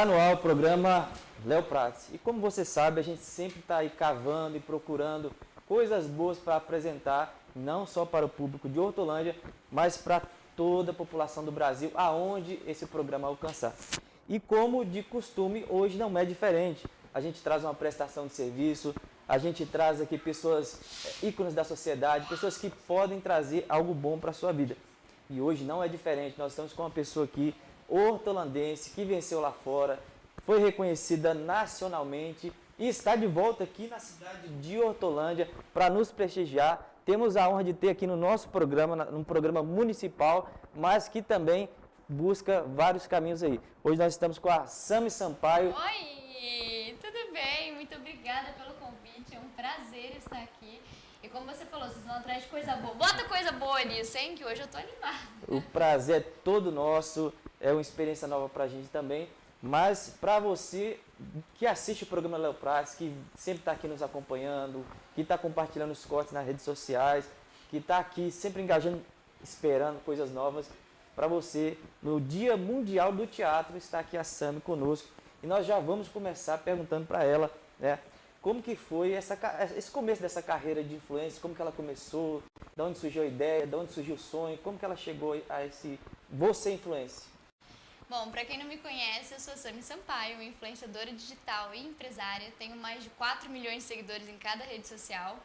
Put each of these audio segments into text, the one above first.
Está no ar o programa Léo Prates. E como você sabe, a gente sempre está aí cavando e procurando coisas boas para apresentar, não só para o público de Hortolândia, mas para toda a população do Brasil, aonde esse programa alcançar. E como de costume, hoje não é diferente. A gente traz uma prestação de serviço, a gente traz aqui pessoas ícones da sociedade, pessoas que podem trazer algo bom para a sua vida. E hoje não é diferente, nós estamos com uma pessoa aqui, hortolandense, que venceu lá fora, foi reconhecida nacionalmente e está de volta aqui na cidade de Hortolândia para nos prestigiar. Temos a honra de ter aqui no nosso programa, num programa municipal, mas que também busca vários caminhos aí. Hoje nós estamos com a Sami Sampaio. Oi, tudo bem? Muito obrigada pelo convite, é um prazer estar aqui. E como você falou, vocês vão atrás de coisa boa. Bota coisa boa nisso, hein? Que hoje eu tô animada. O prazer é todo nosso, é uma experiência nova pra gente também. Mas para você que assiste o programa Léo Prates, que sempre está aqui nos acompanhando, que está compartilhando os cortes nas redes sociais, que está aqui sempre engajando, esperando coisas novas, para você, no Dia Mundial do Teatro, está aqui a Sami conosco. E nós já vamos começar perguntando para ela, né, como que foi esse começo dessa carreira de influência, como que ela começou, de onde surgiu a ideia, de onde surgiu o sonho, como que ela chegou a esse você influência. Bom, para quem não me conhece, eu sou a Sami Sampaio, influenciadora digital e empresária. Tenho mais de 4 milhões de seguidores em cada rede social.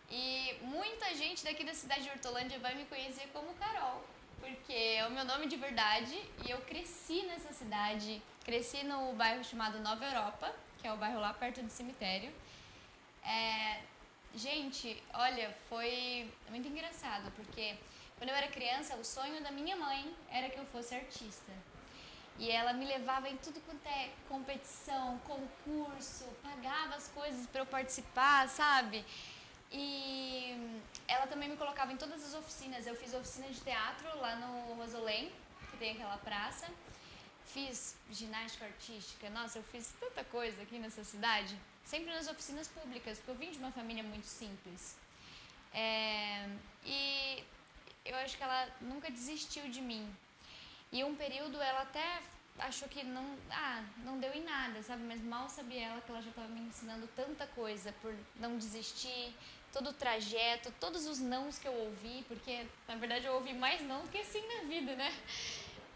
E muita gente daqui da cidade de Hortolândia vai me conhecer como Carol, porque é o meu nome de verdade e eu cresci nessa cidade. Cresci no bairro chamado Nova Europa, que é o bairro lá perto do cemitério. Gente, olha, foi muito engraçado, porque quando eu era criança, o sonho da minha mãe era que eu fosse artista. E ela me levava em tudo quanto é competição, concurso, pagava as coisas para eu participar, sabe? E ela também me colocava em todas as oficinas. Eu fiz oficina de teatro lá no Rosolém, que tem aquela praça. Fiz ginástica artística. Nossa, eu fiz tanta coisa aqui nessa cidade. Sempre nas oficinas públicas, porque eu vim de uma família muito simples. E eu acho que ela nunca desistiu de mim. E um período ela até achou que não deu em nada, sabe? Mas mal sabia ela que ela já estava me ensinando tanta coisa por não desistir, todo o trajeto, todos os nãos que eu ouvi, porque na verdade eu ouvi mais não do que sim na vida, né?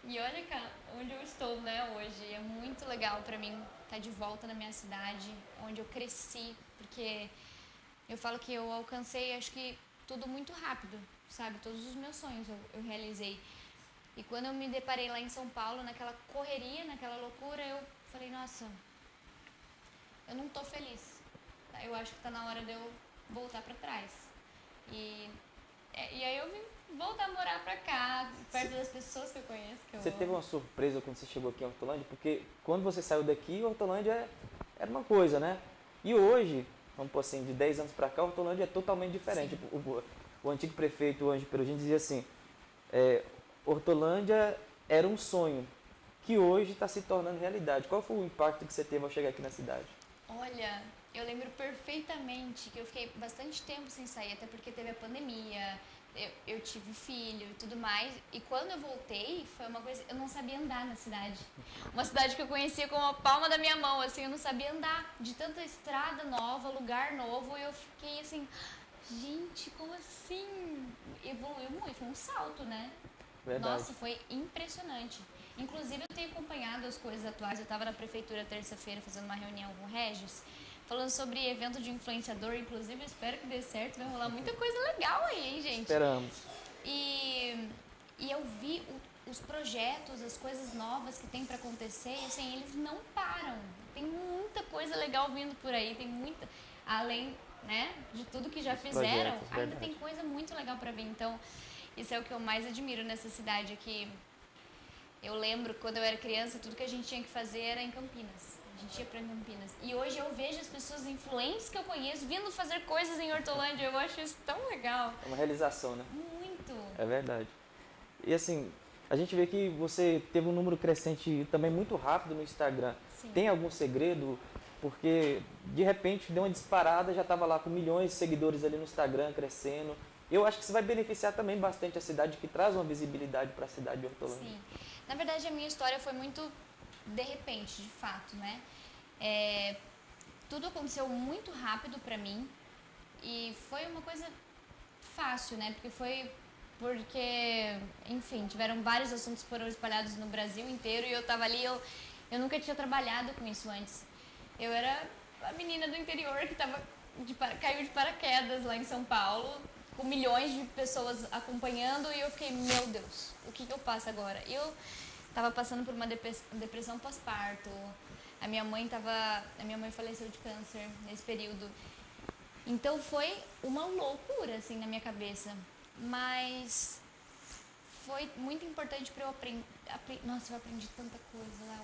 E olha cá, onde eu estou, né, hoje. É muito legal pra mim estar de volta na minha cidade, onde eu cresci, porque eu falo que eu alcancei, acho que tudo muito rápido, sabe? Todos os meus sonhos eu realizei. E quando eu me deparei lá em São Paulo, naquela correria, naquela loucura, eu falei, nossa, eu não tô feliz. Eu acho que tá na hora de eu voltar pra trás. E aí eu vim voltar a morar pra cá, perto das pessoas que eu conheço, que eu Você amo. teve uma surpresa quando você chegou aqui em Hortolândia? Porque quando você saiu daqui, Hortolândia era uma coisa, né? E hoje, vamos pôr assim, de 10 anos para cá, Hortolândia é totalmente diferente. O antigo prefeito, o Anjo Perugino, dizia assim, Hortolândia era um sonho, que hoje está se tornando realidade. Qual foi o impacto que você teve ao chegar aqui na cidade? Olha, eu lembro perfeitamente que eu fiquei bastante tempo sem sair, até porque teve a pandemia, eu tive filho e tudo mais. E quando eu voltei, foi uma coisa... Eu não sabia andar na cidade. Uma cidade que eu conhecia como a palma da minha mão, assim, eu não sabia andar. De tanta estrada nova, lugar novo, e eu fiquei assim... Gente, como assim? Evoluiu muito, foi um salto, né? Verdade. Nossa, foi impressionante. Inclusive, eu tenho acompanhado as coisas atuais. Eu estava na prefeitura terça-feira fazendo uma reunião com o Regis, falando sobre evento de influenciador. Inclusive, eu espero que dê certo. Vai rolar muita coisa legal aí, hein, gente? Esperamos. E eu vi os projetos, as coisas novas que tem para acontecer. E, assim, eles não param. Tem muita coisa legal vindo por aí. Tem muita... Além, né, de tudo que já fizeram, projetos, ainda verdade. tem coisa muito legal para vir. Então... Isso é o que eu mais admiro nessa cidade aqui. Eu lembro, quando eu era criança, tudo que a gente tinha que fazer era em Campinas. A gente ia pra Campinas. E hoje eu vejo as pessoas influentes que eu conheço vindo fazer coisas em Hortolândia. Eu acho isso tão legal. É uma realização, né? Muito. É verdade. E assim, a gente vê que você teve um número crescente também muito rápido no Instagram. Sim. Tem algum segredo? Porque de repente deu uma disparada, já estava lá com milhões de seguidores ali no Instagram, crescendo. Eu acho que isso vai beneficiar também bastante a cidade, que traz uma visibilidade para a cidade de Hortolândia. Sim. Na verdade, a minha história foi muito de repente, de fato, né? Tudo aconteceu muito rápido pra mim e foi uma coisa fácil, né? Porque, enfim, tiveram vários assuntos que foram espalhados no Brasil inteiro e eu tava ali, eu nunca tinha trabalhado com isso antes. Eu era a menina do interior que caiu de paraquedas lá em São Paulo, com milhões de pessoas acompanhando e eu fiquei, meu Deus, o que eu faço agora? Eu tava passando por uma depressão pós-parto, a minha mãe faleceu de câncer nesse período. Então foi uma loucura, assim, na minha cabeça. Mas foi muito importante para eu aprender. Nossa, eu aprendi tanta coisa, Léo.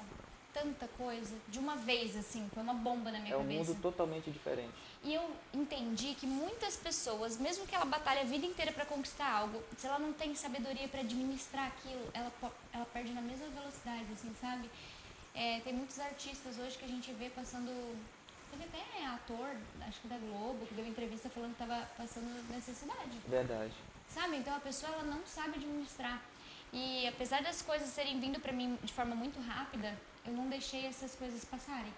Tanta coisa. De uma vez, assim. Foi uma bomba na minha cabeça. É um mundo totalmente diferente. E eu entendi que muitas pessoas, mesmo que ela batalhe a vida inteira para conquistar algo, se ela não tem sabedoria para administrar aquilo, ela perde na mesma velocidade, assim, sabe? Tem muitos artistas hoje que a gente vê passando... Teve até ator, acho que da Globo, que deu entrevista falando que estava passando necessidade. Verdade. Sabe? Então a pessoa ela não sabe administrar. E apesar das coisas terem vindo para mim de forma muito rápida, eu não deixei essas coisas passarem.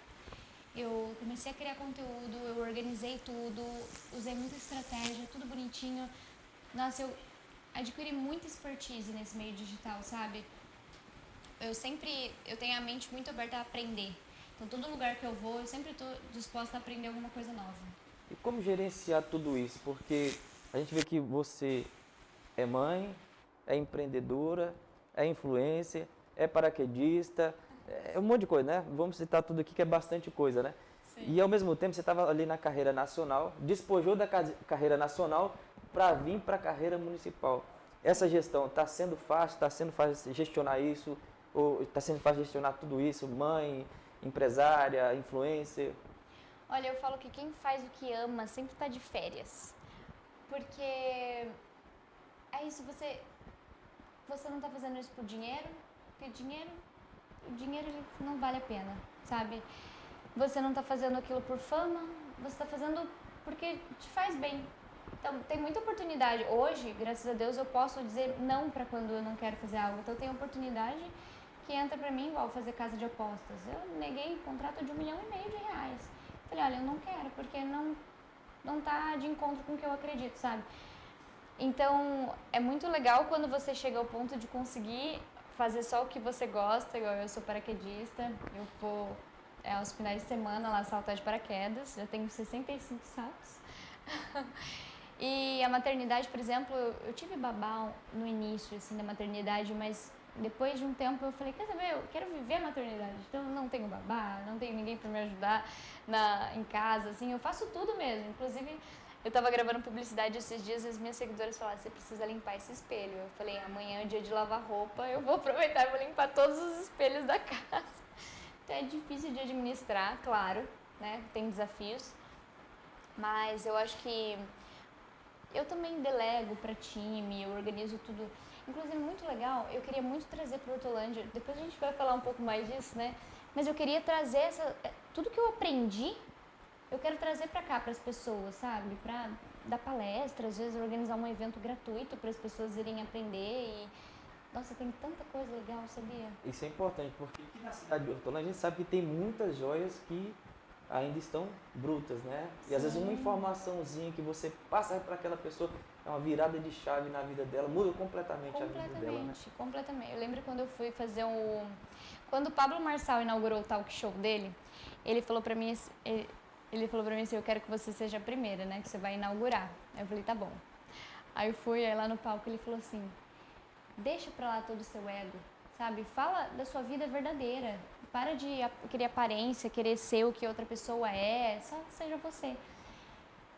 Eu comecei a criar conteúdo, eu organizei tudo, usei muita estratégia, tudo bonitinho. Nossa, eu adquiri muita expertise nesse meio digital, sabe? Eu tenho a mente muito aberta a aprender. Então, todo lugar que eu vou, eu sempre estou disposta a aprender alguma coisa nova. E como gerenciar tudo isso? Porque a gente vê que você é mãe, é empreendedora, é influencer, é paraquedista, é um monte de coisa, né? Vamos citar tudo aqui que é bastante coisa, né? Sim. E ao mesmo tempo você estava ali na carreira nacional, despojou da carreira nacional para vir para a carreira municipal. Essa gestão está sendo fácil gestionar isso? Ou está sendo fácil gestionar tudo isso? Mãe, empresária, influencer? Olha, eu falo que quem faz o que ama sempre está de férias. Porque é isso, você não está fazendo isso por dinheiro, porque o dinheiro ele não vale a pena, sabe? Você não está fazendo aquilo por fama, você está fazendo porque te faz bem. Então, tem muita oportunidade. Hoje, graças a Deus, eu posso dizer não para quando eu não quero fazer algo. Então, tem oportunidade que entra para mim igual fazer casa de apostas. Eu neguei contrato de R$ 1,5 milhão. Falei, olha, eu não quero, porque não tá de encontro com o que eu acredito, sabe? Então, é muito legal quando você chega ao ponto de conseguir fazer só o que você gosta, igual eu sou paraquedista, eu vou aos finais de semana lá saltar de paraquedas, já tenho 65 saltos. E a maternidade, por exemplo, eu tive babá no início, assim, da maternidade, mas depois de um tempo eu falei, quer saber, eu quero viver a maternidade, então eu não tenho babá, não tenho ninguém para me ajudar em casa, assim, eu faço tudo mesmo, inclusive eu tava gravando publicidade esses dias e as minhas seguidoras falaram, você precisa limpar esse espelho. Eu falei, amanhã é dia de lavar roupa, eu vou aproveitar e vou limpar todos os espelhos da casa. Então é difícil de administrar, claro, né, tem desafios, mas eu acho que eu também delego para time, eu organizo tudo. Inclusive, muito legal, eu queria muito trazer para Hortolândia, depois a gente vai falar um pouco mais disso, né? Mas eu queria trazer tudo que eu aprendi, eu quero trazer para cá, para as pessoas, sabe? Para dar palestra, às vezes organizar um evento gratuito para as pessoas irem aprender e... Nossa, tem tanta coisa legal, sabia? Isso é importante, porque aqui na cidade de Hortolândia a gente sabe que tem muitas joias que ainda estão brutas, né? E às vezes uma informaçãozinha que você passa para aquela pessoa é uma virada de chave na vida dela, muda completamente a vida dela, né? Completamente. Eu lembro quando eu fui fazer quando o Pablo Marçal inaugurou o talk show dele, ele falou para mim assim, eu quero que você seja a primeira, né, que você vai inaugurar. Aí eu falei, tá bom. Aí eu fui, aí lá no palco ele falou assim, deixa pra lá todo o seu ego, sabe? Fala da sua vida verdadeira. Para de querer aparência, querer ser o que outra pessoa é, só seja você.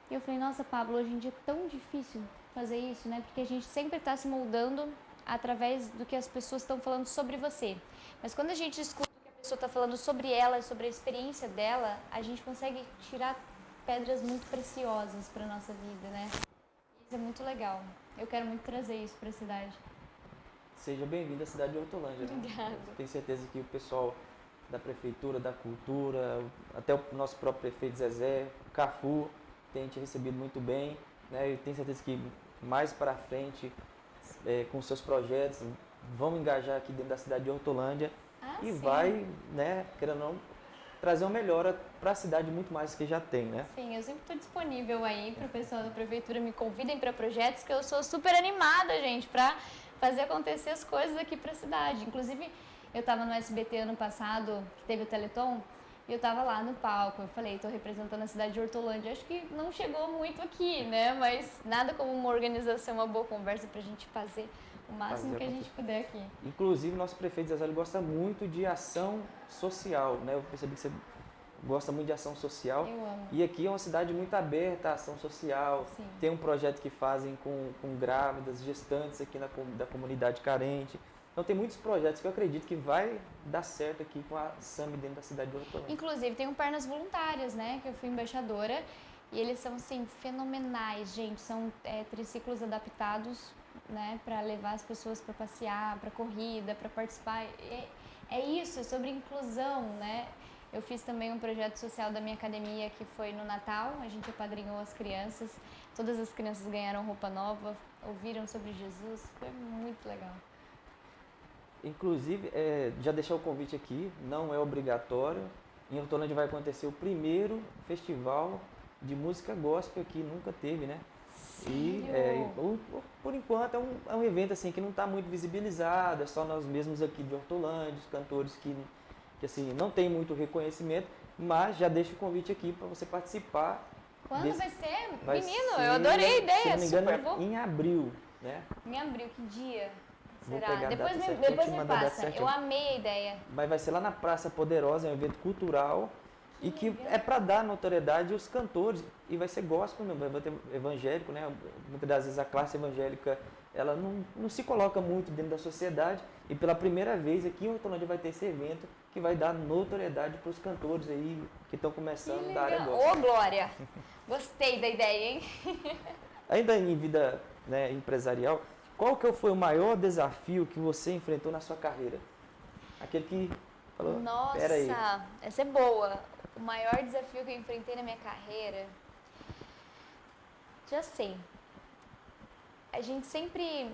E eu falei, nossa, Pablo, hoje em dia é tão difícil fazer isso, né? Porque a gente sempre está se moldando através do que as pessoas estão falando sobre você. Mas quando a gente escuta o que a pessoa está falando sobre ela, sobre a experiência dela, a gente consegue tirar pedras muito preciosas para nossa vida, né? Isso é muito legal. Eu quero muito trazer isso para a cidade. Seja bem-vindo à cidade de Hortolândia, né? Obrigada. Tenho certeza que o pessoal da prefeitura, da cultura, até o nosso próprio prefeito Zezé, o Cafu, tem te recebido muito bem, né? Eu tenho certeza que mais para frente, com seus projetos, vão engajar aqui dentro da cidade de Hortolândia. e sim. vai, né, querendo ou não, trazer uma melhora para a cidade muito mais que já tem, né? Sim, eu sempre estou disponível aí para o pessoal da prefeitura, me convidem para projetos, que eu sou super animada, gente, para fazer acontecer as coisas aqui para a cidade. Inclusive, eu estava no SBT ano passado, que teve o Teleton, e eu estava lá no palco. Eu falei, estou representando a cidade de Hortolândia. Acho que não chegou muito aqui, né? Mas nada como uma organização, uma boa conversa para a gente fazer o máximo que a gente puder aqui. Inclusive, nosso prefeito Zezé, ele gosta muito de ação social, né? Eu percebi que você gosta muito de ação social. Eu amo. E aqui é uma cidade muito aberta à ação social. Sim. Tem um projeto que fazem com grávidas, gestantes aqui da comunidade carente. Então tem muitos projetos que eu acredito que vai dar certo aqui com a SAMI dentro da cidade de Hortolândia. Inclusive, tem um Pernas Voluntárias, né? Que eu fui embaixadora. E eles são, assim, fenomenais, gente. São triciclos adaptados, né? Para levar as pessoas para passear, para corrida, para participar. É isso, é sobre inclusão, né? Eu fiz também um projeto social da minha academia que foi no Natal. A gente apadrinhou as crianças. Todas as crianças ganharam roupa nova, ouviram sobre Jesus. Foi muito legal. Inclusive, já deixar o convite aqui, não é obrigatório. Em Hortolândia vai acontecer o primeiro festival de música gospel que nunca teve, né? E por enquanto é um evento assim que não está muito visibilizado, é só nós mesmos aqui de Hortolândia, os cantores que assim, não tem muito reconhecimento, mas já deixo o convite aqui para você participar. Quando vai ser? Vai Menino, ser, eu adorei a ideia, se não me engano, super bom. em abril, né? Em abril, que dia? Vou Será? pegar a Depois data me, certinha, depois te me mando a data passa. certinha. Eu amei a ideia. Mas vai ser lá na Praça Poderosa, é um evento cultural e que é para dar notoriedade aos cantores e vai ser gospel mesmo, vai ter evangélico, né? Muitas das vezes a classe evangélica ela não se coloca muito dentro da sociedade e pela primeira vez aqui em Hortolândia vai ter esse evento que vai dar notoriedade para os cantores aí que estão começando da área gospel. Ô, Glória! Gostei da ideia, hein? Ainda em vida, né, empresarial, qual que foi o maior desafio que você enfrentou na sua carreira? Aquele que falou, peraí. Nossa, essa é boa. O maior desafio que eu enfrentei na minha carreira, já sei. A gente sempre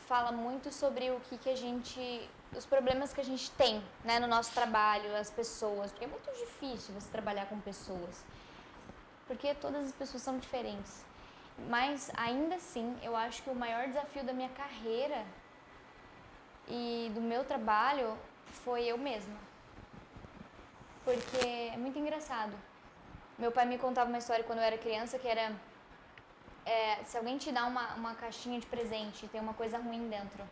fala muito sobre o que a gente, os problemas que a gente tem, né, no nosso trabalho, as pessoas, porque é muito difícil você trabalhar com pessoas, porque todas as pessoas são diferentes. Mas ainda assim, eu acho que o maior desafio da minha carreira e do meu trabalho foi eu mesma. Porque é muito engraçado. Meu pai me contava uma história quando eu era criança que era se alguém te dá uma caixinha de presente e tem uma coisa ruim dentro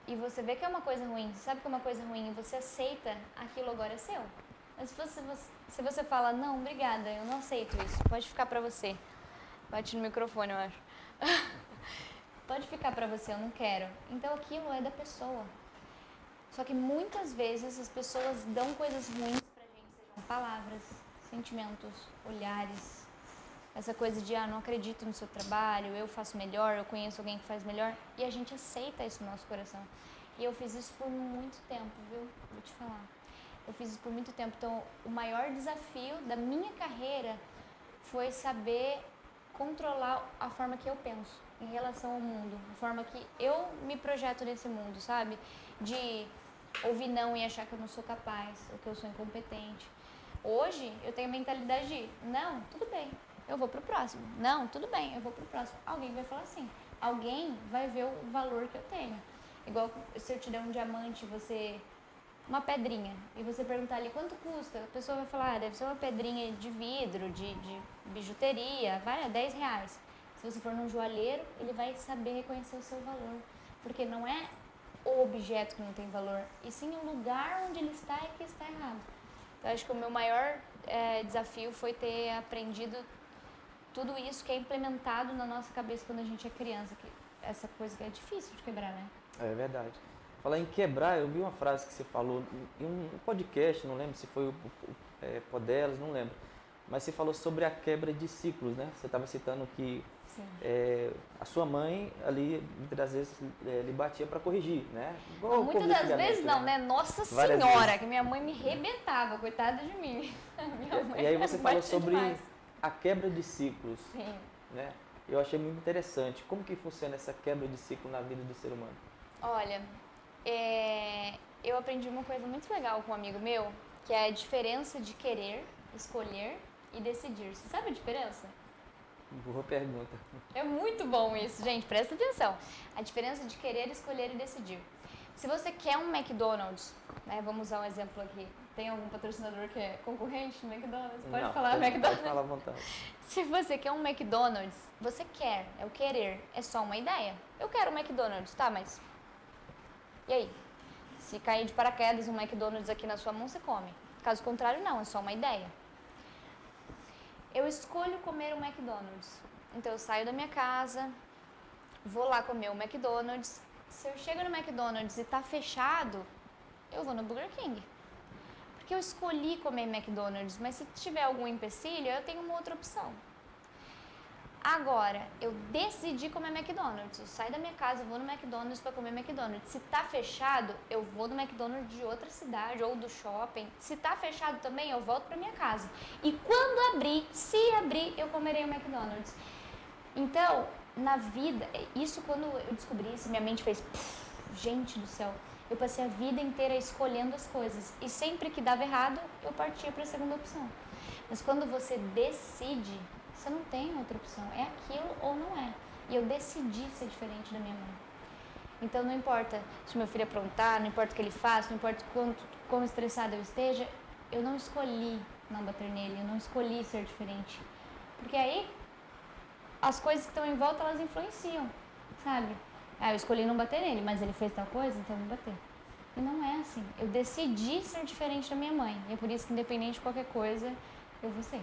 e você vê que é uma coisa ruim, você sabe que é uma coisa ruim e você aceita, aquilo agora é seu. Mas se você fala, não, obrigada, eu não aceito isso, pode ficar pra você. Bate no microfone, eu acho. Pode ficar pra você, eu não quero. Então aquilo é da pessoa. Só que muitas vezes as pessoas dão coisas ruins pra gente, sejam palavras, sentimentos, olhares. Essa coisa de, não acredito no seu trabalho, eu faço melhor, eu conheço alguém que faz melhor. E a gente aceita isso no nosso coração. E eu fiz isso por muito tempo, viu? Vou te falar. Eu fiz isso por muito tempo. Então, o maior desafio da minha carreira foi saber controlar a forma que eu penso em relação ao mundo. A forma que eu me projeto nesse mundo, sabe? De ouvir não e achar que eu não sou capaz, ou que eu sou incompetente. Hoje, eu tenho a mentalidade de, não, tudo bem. Eu vou pro próximo. Não, tudo bem, eu vou pro próximo. Alguém vai falar assim. Alguém vai ver o valor que eu tenho. Igual se eu te der um diamante, uma pedrinha, e você perguntar ali quanto custa, a pessoa vai falar, deve ser uma pedrinha de vidro, de bijuteria, vai a R$10. Se você for num joalheiro, ele vai saber reconhecer o seu valor. Porque não é o objeto que não tem valor, e sim o lugar onde ele está é que está errado. Então, acho que o meu maior desafio foi ter aprendido tudo isso que é implementado na nossa cabeça quando a gente é criança, que essa coisa que é difícil de quebrar, né? É verdade. Falar em quebrar, eu vi uma frase que você falou em um podcast, não lembro se foi o Podelas, não lembro, mas você falou sobre a quebra de ciclos, né? Você estava citando que a sua mãe ali, muitas das vezes, lhe batia para corrigir, né? Igual muitas das vezes não, né? Nossa Várias Senhora, vezes. que minha mãe me rebentava, coitada de mim. Minha mãe e aí você falou sobre demais. a quebra de ciclos, Sim. né? Eu achei muito interessante. Como que funciona essa quebra de ciclo na vida do ser humano? Olha, eu aprendi uma coisa muito legal com um amigo meu, que é a diferença de querer, escolher e decidir. Você sabe a diferença? Boa pergunta. É muito bom isso, gente, presta atenção. A diferença de querer, escolher e decidir. Se você quer um McDonald's, né, vamos usar um exemplo aqui. Tem algum patrocinador que é concorrente no McDonald's? Pode Não, falar McDonald's? Pode falar à vontade. Se você quer um McDonald's, você quer, é o querer, é só uma ideia. Eu quero um McDonald's, tá, mas... E aí? Se cair de paraquedas um McDonald's aqui na sua mão, você come. Caso contrário, não, é só uma ideia. Eu escolho comer um McDonald's. Então eu saio da minha casa, vou lá comer o McDonald's. Se eu chego no McDonald's e tá fechado, eu vou no Burger King. Porque eu escolhi comer McDonald's, mas se tiver algum empecilho, eu tenho uma outra opção. Agora, eu decidi comer McDonald's. Eu saio da minha casa, vou no McDonald's para comer McDonald's. Se tá fechado, eu vou no McDonald's de outra cidade ou do shopping. Se tá fechado também, eu volto para minha casa. E quando abrir, se abrir, eu comerei o McDonald's. Então, na vida, isso quando eu descobri isso, minha mente fez, gente do céu. Eu passei a vida inteira escolhendo as coisas. E sempre que dava errado, eu partia para a segunda opção. Mas quando você decide, você não tem outra opção. É aquilo ou não é. E eu decidi ser diferente da minha mãe. Então não importa se o meu filho aprontar, não importa o que ele faça, não importa quão estressado eu esteja, eu não escolhi não bater nele, eu não escolhi ser diferente. Porque aí as coisas que estão em volta, elas influenciam, sabe? Ah, eu escolhi não bater nele, mas ele fez tal coisa, então eu vou bater. E não é assim. Eu decidi ser diferente da minha mãe. E é por isso que independente de qualquer coisa, eu vou ser.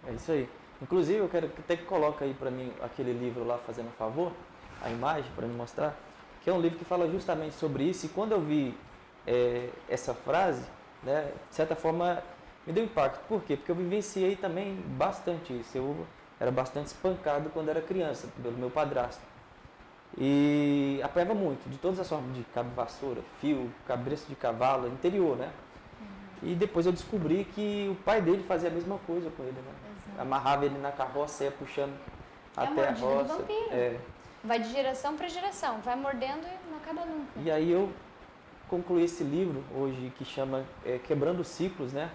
É isso aí. Inclusive, eu quero até que coloque aí para mim aquele livro lá, fazendo um favor, a imagem para me mostrar, que é um livro que fala justamente sobre isso. E quando eu vi essa frase, né, de certa forma, me deu impacto. Por quê? Porque eu vivenciei também bastante isso. Eu era bastante espancado quando era criança, pelo meu padrasto. E apanhava muito, de todas as formas, de cabo de vassoura, fio, cabeça de cavalo, interior, né? E depois eu descobri que o pai dele fazia a mesma coisa com ele, né? Exato. Amarrava ele na carroça e ia puxando até a mordida roça. do vampiro. Vai de geração para geração, vai mordendo e não acaba nunca. E aí eu concluí esse livro hoje que chama Quebrando Ciclos, né?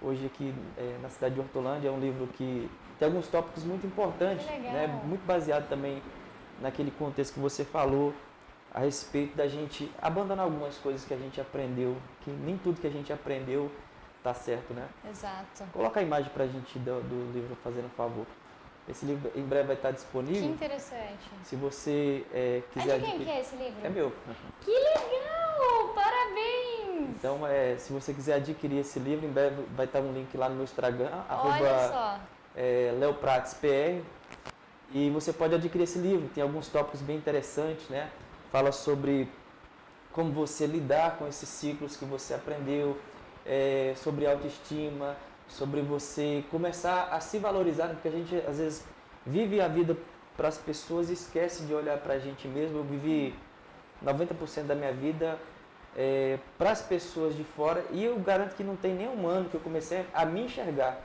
Hoje aqui na cidade de Hortolândia, é um livro que tem alguns tópicos muito importantes, né? Muito baseado também naquele contexto que você falou a respeito da gente abandonar algumas coisas que a gente aprendeu, que nem tudo que a gente aprendeu tá certo, né? Exato. Coloca a imagem pra gente do livro, fazendo um favor. Esse livro em breve vai estar disponível. Que interessante. Se você quiser... de quem que é esse livro? É meu. Que legal! Parabéns! Então, se você quiser adquirir esse livro, em breve vai estar um link lá no meu Instagram, Olha só. @leopratespr. E você pode adquirir esse livro, tem alguns tópicos bem interessantes, né? Fala sobre como você lidar com esses ciclos que você aprendeu, sobre autoestima, sobre você começar a se valorizar, porque a gente às vezes vive a vida para as pessoas e esquece de olhar para a gente mesmo. Eu vivi 90% da minha vida para as pessoas de fora e eu garanto que não tem nem um ano que eu comecei a me enxergar.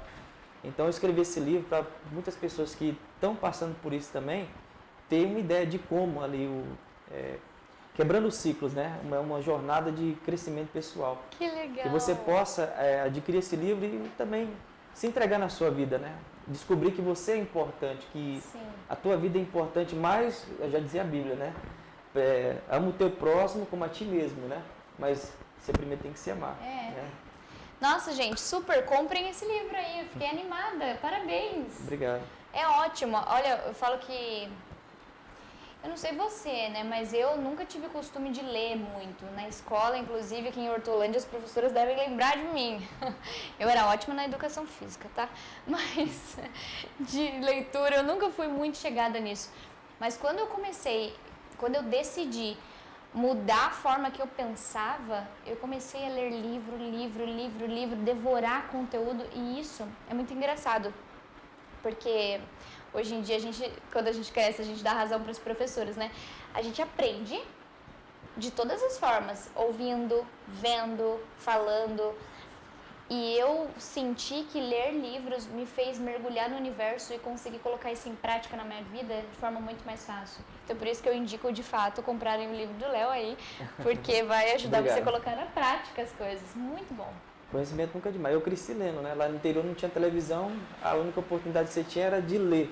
Então eu escrevi esse livro para muitas pessoas que estão passando por isso também, ter uma ideia de como ali quebrando ciclos, né? Uma jornada de crescimento pessoal. Que legal! Que você possa adquirir esse livro e também se entregar na sua vida, né? Descobrir que você é importante, que Sim. a tua vida é importante, mas, eu já dizia a Bíblia, né? Ama o teu próximo como a ti mesmo, né? Mas você primeiro tem que se amar. Né? Nossa, gente, super, comprem esse livro aí, eu fiquei animada, parabéns! Obrigado. É ótimo, olha, eu falo que, eu não sei você, né, mas eu nunca tive o costume de ler muito, na escola, inclusive aqui em Hortolândia, as professoras devem lembrar de mim, eu era ótima na educação física, tá, mas de leitura eu nunca fui muito chegada nisso, mas quando eu decidi mudar a forma que eu pensava, eu comecei a ler livro, devorar conteúdo, e isso é muito engraçado, porque hoje em dia, quando a gente cresce, a gente dá razão para os professores, né? A gente aprende de todas as formas, ouvindo, vendo, falando, E eu senti que ler livros me fez mergulhar no universo e conseguir colocar isso em prática na minha vida de forma muito mais fácil. Então, por isso que eu indico, de fato, comprarem o livro do Léo aí, porque vai ajudar você a colocar na prática as coisas. Muito bom. Conhecimento nunca é demais. Eu cresci lendo, né? Lá no interior não tinha televisão, a única oportunidade que você tinha era de ler.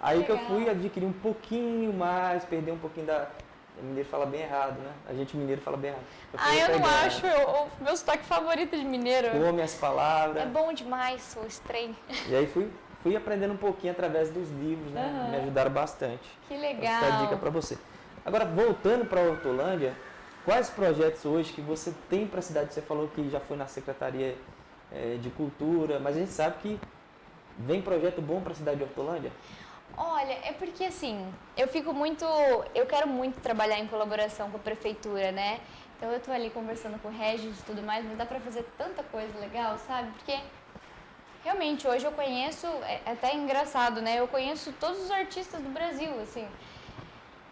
Aí que eu fui adquirir um pouquinho mais, perder um pouquinho da... O mineiro fala bem errado, né? A gente mineiro fala bem errado. Eu não acho. O meu sotaque favorito de mineiro. Come as palavras. É bom demais, o estranho. E aí fui aprendendo um pouquinho através dos livros, né? Me ajudaram bastante. Que legal. Essa é a dica para você. Agora, voltando para a Hortolândia, quais projetos hoje que você tem para a cidade? Você falou que já foi na Secretaria de Cultura, mas a gente sabe que vem projeto bom para a cidade de Hortolândia? Olha, é porque assim, eu quero muito trabalhar em colaboração com a prefeitura, né? Então eu tô ali conversando com o Regis e tudo mais, mas dá pra fazer tanta coisa legal, sabe? Porque realmente hoje eu conheço, é até engraçado, né? Eu conheço todos os artistas do Brasil, assim.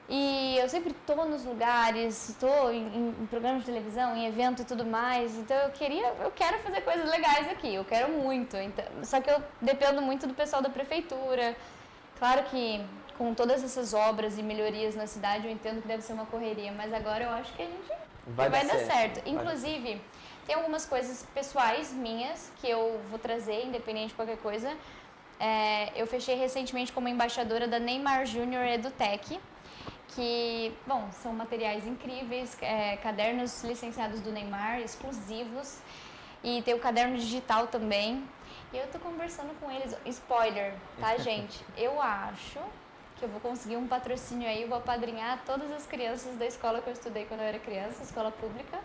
E eu sempre tô nos lugares, tô em programas de televisão, em evento e tudo mais. Então eu quero fazer coisas legais aqui, eu quero muito. Então, só que eu dependo muito do pessoal da prefeitura. Claro que com todas essas obras e melhorias na cidade, eu entendo que deve ser uma correria, mas agora eu acho que a gente vai dar certo. Inclusive, tem algumas coisas pessoais minhas que eu vou trazer, independente de qualquer coisa. Eu fechei recentemente como embaixadora da Neymar Júnior EduTech, que, bom, são materiais incríveis, cadernos licenciados do Neymar, exclusivos, e tem o caderno digital também. E eu tô conversando com eles, spoiler, tá, gente? Eu acho que eu vou conseguir um patrocínio aí, vou apadrinhar todas as crianças da escola que eu estudei quando eu era criança, escola pública.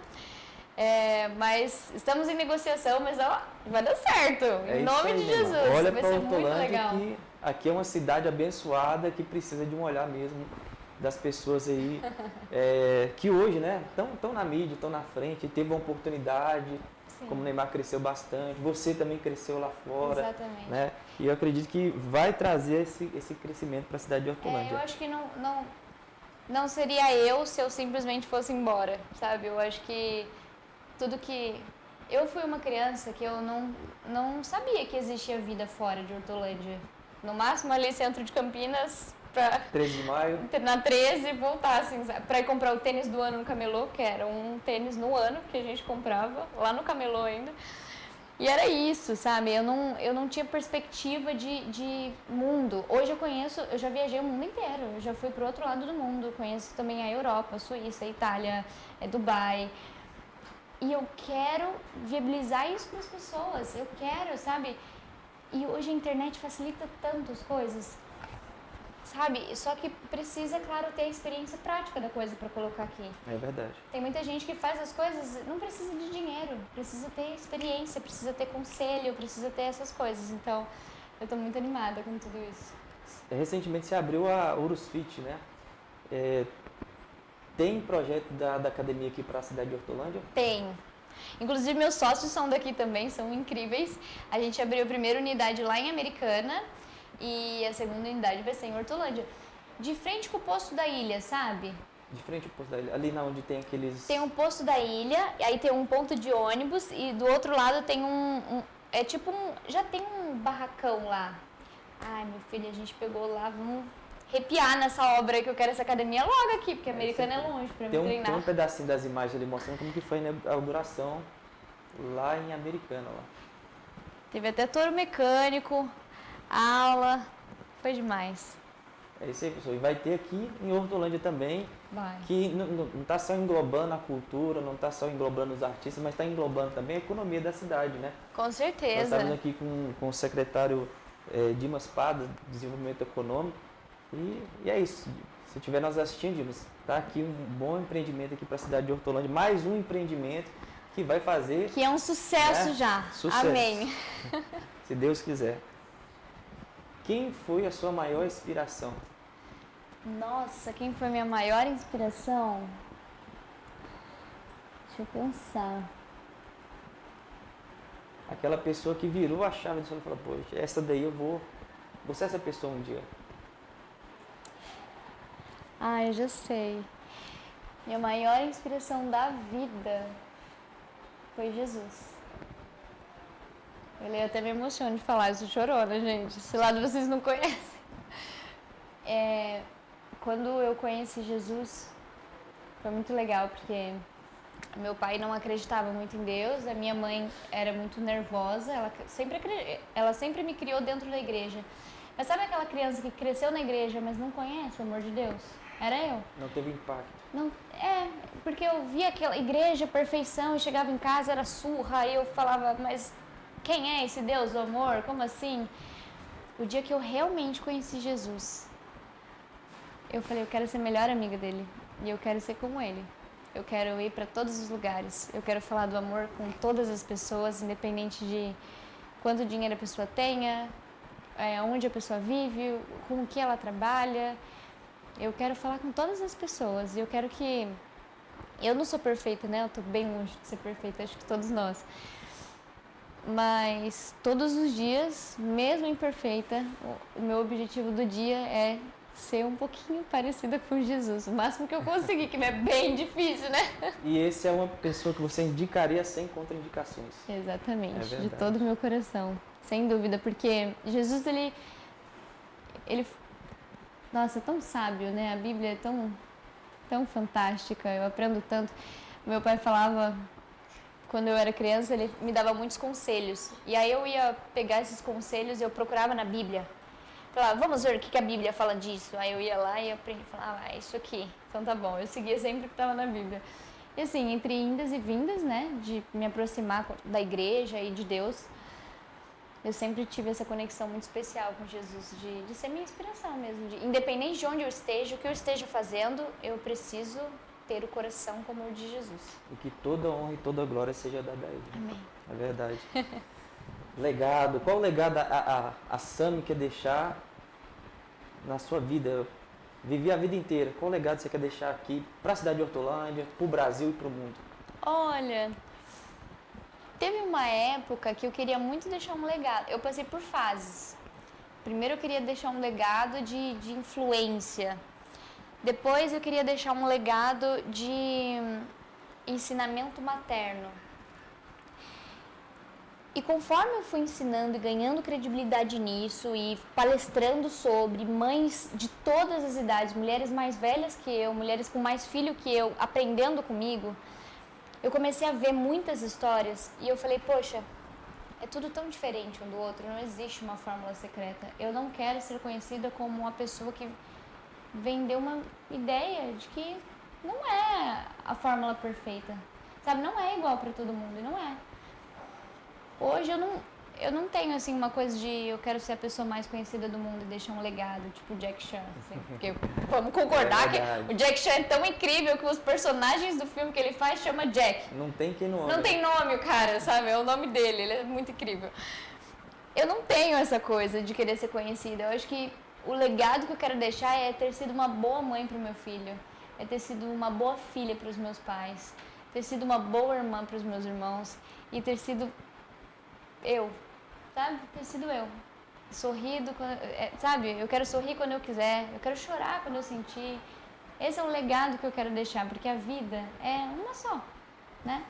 Mas estamos em negociação, mas ó, vai dar certo, em nome de Jesus. Olha vai para ser muito legal. Que aqui é uma cidade abençoada que precisa de um olhar mesmo das pessoas aí que hoje, né, estão na mídia, estão na frente, teve uma oportunidade. Sim. Como o Neymar cresceu bastante, você também cresceu lá fora. Exatamente. Né? E eu acredito que vai trazer esse crescimento para a cidade de Hortolândia. Eu acho que não seria eu se eu simplesmente fosse embora, sabe? Eu acho que tudo que... Eu fui uma criança que eu não sabia que existia vida fora de Hortolândia. No máximo ali centro de Campinas... 13 de maio. Na 13 e voltar, assim, pra ir comprar o tênis do ano no camelô, que era um tênis no ano que a gente comprava, lá no camelô ainda. E era isso, sabe? Eu não tinha perspectiva de mundo. Hoje eu já viajei o mundo inteiro, eu já fui pro outro lado do mundo, conheço também a Europa, a Suíça, a Itália, Dubai. E eu quero viabilizar isso para as pessoas, eu quero, sabe? E hoje a internet facilita tantas coisas. Sabe? Só que precisa, claro, ter a experiência prática da coisa para colocar aqui. É verdade. Tem muita gente que faz as coisas, não precisa de dinheiro, precisa ter experiência, precisa ter conselho, precisa ter essas coisas. Então, eu estou muito animada com tudo isso. Recentemente se abriu a Urus Fit, né? Tem projeto da academia aqui para a cidade de Hortolândia? Tem. Inclusive, meus sócios são daqui também, são incríveis. A gente abriu a primeira unidade lá em Americana. E a segunda unidade vai ser em Hortolândia. De frente com o posto da ilha, sabe? De frente ao posto da ilha. Ali na onde tem aqueles... Tem um posto da ilha, aí tem um ponto de ônibus e do outro lado tem é tipo já tem um barracão lá. Ai, meu filho, a gente pegou lá, vamos arrepiar nessa obra aí que eu quero essa academia logo aqui, porque a Americana é longe pra me treinar. Tem um pedacinho das imagens ali mostrando como que foi a inauguração lá em Americana. Lá. Teve até touro mecânico, aula, foi demais. É isso aí, pessoal. E vai ter aqui em Hortolândia também, que não está só englobando a cultura, não está só englobando os artistas, mas está englobando também a economia da cidade, né? Com certeza. Nós estamos aqui com o secretário Dimas Pada, de Desenvolvimento Econômico, e é isso. Se estiver nos assistindo, Dimas, está aqui um bom empreendimento aqui para a cidade de Hortolândia, mais um empreendimento que vai fazer... Que é um sucesso, né? Já. Sucesso. Amém. Se Deus quiser. Quem foi a sua maior inspiração? Nossa, quem foi minha maior inspiração? Deixa eu pensar. Aquela pessoa que virou a chave do seu e falou, poxa, essa daí eu vou ser essa pessoa um dia. Ah, eu já sei. Minha maior inspiração da vida foi Jesus. Ele até me emociona de falar, eu sou chorona, gente. Esse lado vocês não conhecem. Quando eu conheci Jesus, foi muito legal, porque meu pai não acreditava muito em Deus, a minha mãe era muito nervosa, ela sempre me criou dentro da igreja. Mas sabe aquela criança que cresceu na igreja, mas não conhece o amor de Deus? Era eu. Não teve impacto. Não, porque eu via aquela igreja, perfeição, e chegava em casa, era surra, e eu falava, mas quem é esse Deus do amor? Como assim? O dia que eu realmente conheci Jesus, eu falei, eu quero ser a melhor amiga dele, e eu quero ser como ele. Eu quero ir para todos os lugares, eu quero falar do amor com todas as pessoas, independente de quanto dinheiro a pessoa tenha, onde a pessoa vive, com o que ela trabalha. Eu quero falar com todas as pessoas e eu quero que... Eu não sou perfeita, né? Eu tô bem longe de ser perfeita, acho que todos nós. Mas todos os dias, mesmo imperfeita, o meu objetivo do dia é ser um pouquinho parecida com Jesus. O máximo que eu conseguir, que é bem difícil, né? E esse é uma pessoa que você indicaria sem contraindicações. Exatamente, É de todo o meu coração. Sem dúvida, porque Jesus, ele nossa, é tão sábio, né? A Bíblia é tão fantástica, eu aprendo tanto. Meu pai falava, quando eu era criança, ele me dava muitos conselhos. E aí eu ia pegar esses conselhos e eu procurava na Bíblia. Falava, vamos ver o que a Bíblia fala disso. Aí eu ia lá e eu aprendi a falar, é isso aqui. Então tá bom, eu seguia sempre o que estava na Bíblia. E assim, entre indas e vindas, né, de me aproximar da igreja e de Deus, eu sempre tive essa conexão muito especial com Jesus, de ser minha inspiração mesmo. Independente de onde eu esteja, o que eu esteja fazendo, eu preciso ter o coração como o de Jesus. E que toda honra e toda glória seja dada a ele. Amém. É verdade. Legado. Qual legado a Sami quer deixar na sua vida? Vivi a vida inteira. Qual legado você quer deixar aqui para a cidade de Hortolândia, para o Brasil e para o mundo? Olha... Teve uma época que eu queria muito deixar um legado. Eu passei por fases. Primeiro eu queria deixar um legado de influência. Depois eu queria deixar um legado de ensinamento materno. E conforme eu fui ensinando e ganhando credibilidade nisso e palestrando sobre mães de todas as idades, mulheres mais velhas que eu, mulheres com mais filho que eu, aprendendo comigo, eu comecei a ver muitas histórias e eu falei, poxa, é tudo tão diferente um do outro, não existe uma fórmula secreta. Eu não quero ser conhecida como uma pessoa que vendeu uma ideia de que não é a fórmula perfeita, sabe? Não é igual para todo mundo, não é. Hoje eu não tenho assim uma coisa de eu quero ser a pessoa mais conhecida do mundo e deixar um legado, tipo o Jack Chan, assim, porque vamos concordar que o Jack Chan é tão incrível que os personagens do filme que ele faz chama Jack. Não tem quem não ame. Não tem nome o cara, sabe? É o nome dele, ele é muito incrível. Eu não tenho essa coisa de querer ser conhecida. Eu acho que o legado que eu quero deixar é ter sido uma boa mãe para o meu filho, é ter sido uma boa filha para os meus pais, ter sido uma boa irmã para os meus irmãos e ter sido eu, sabe? Ter sido eu. Sorrido, sabe? Eu quero sorrir quando eu quiser, eu quero chorar quando eu sentir. Esse é o legado que eu quero deixar, porque a vida é uma só, né?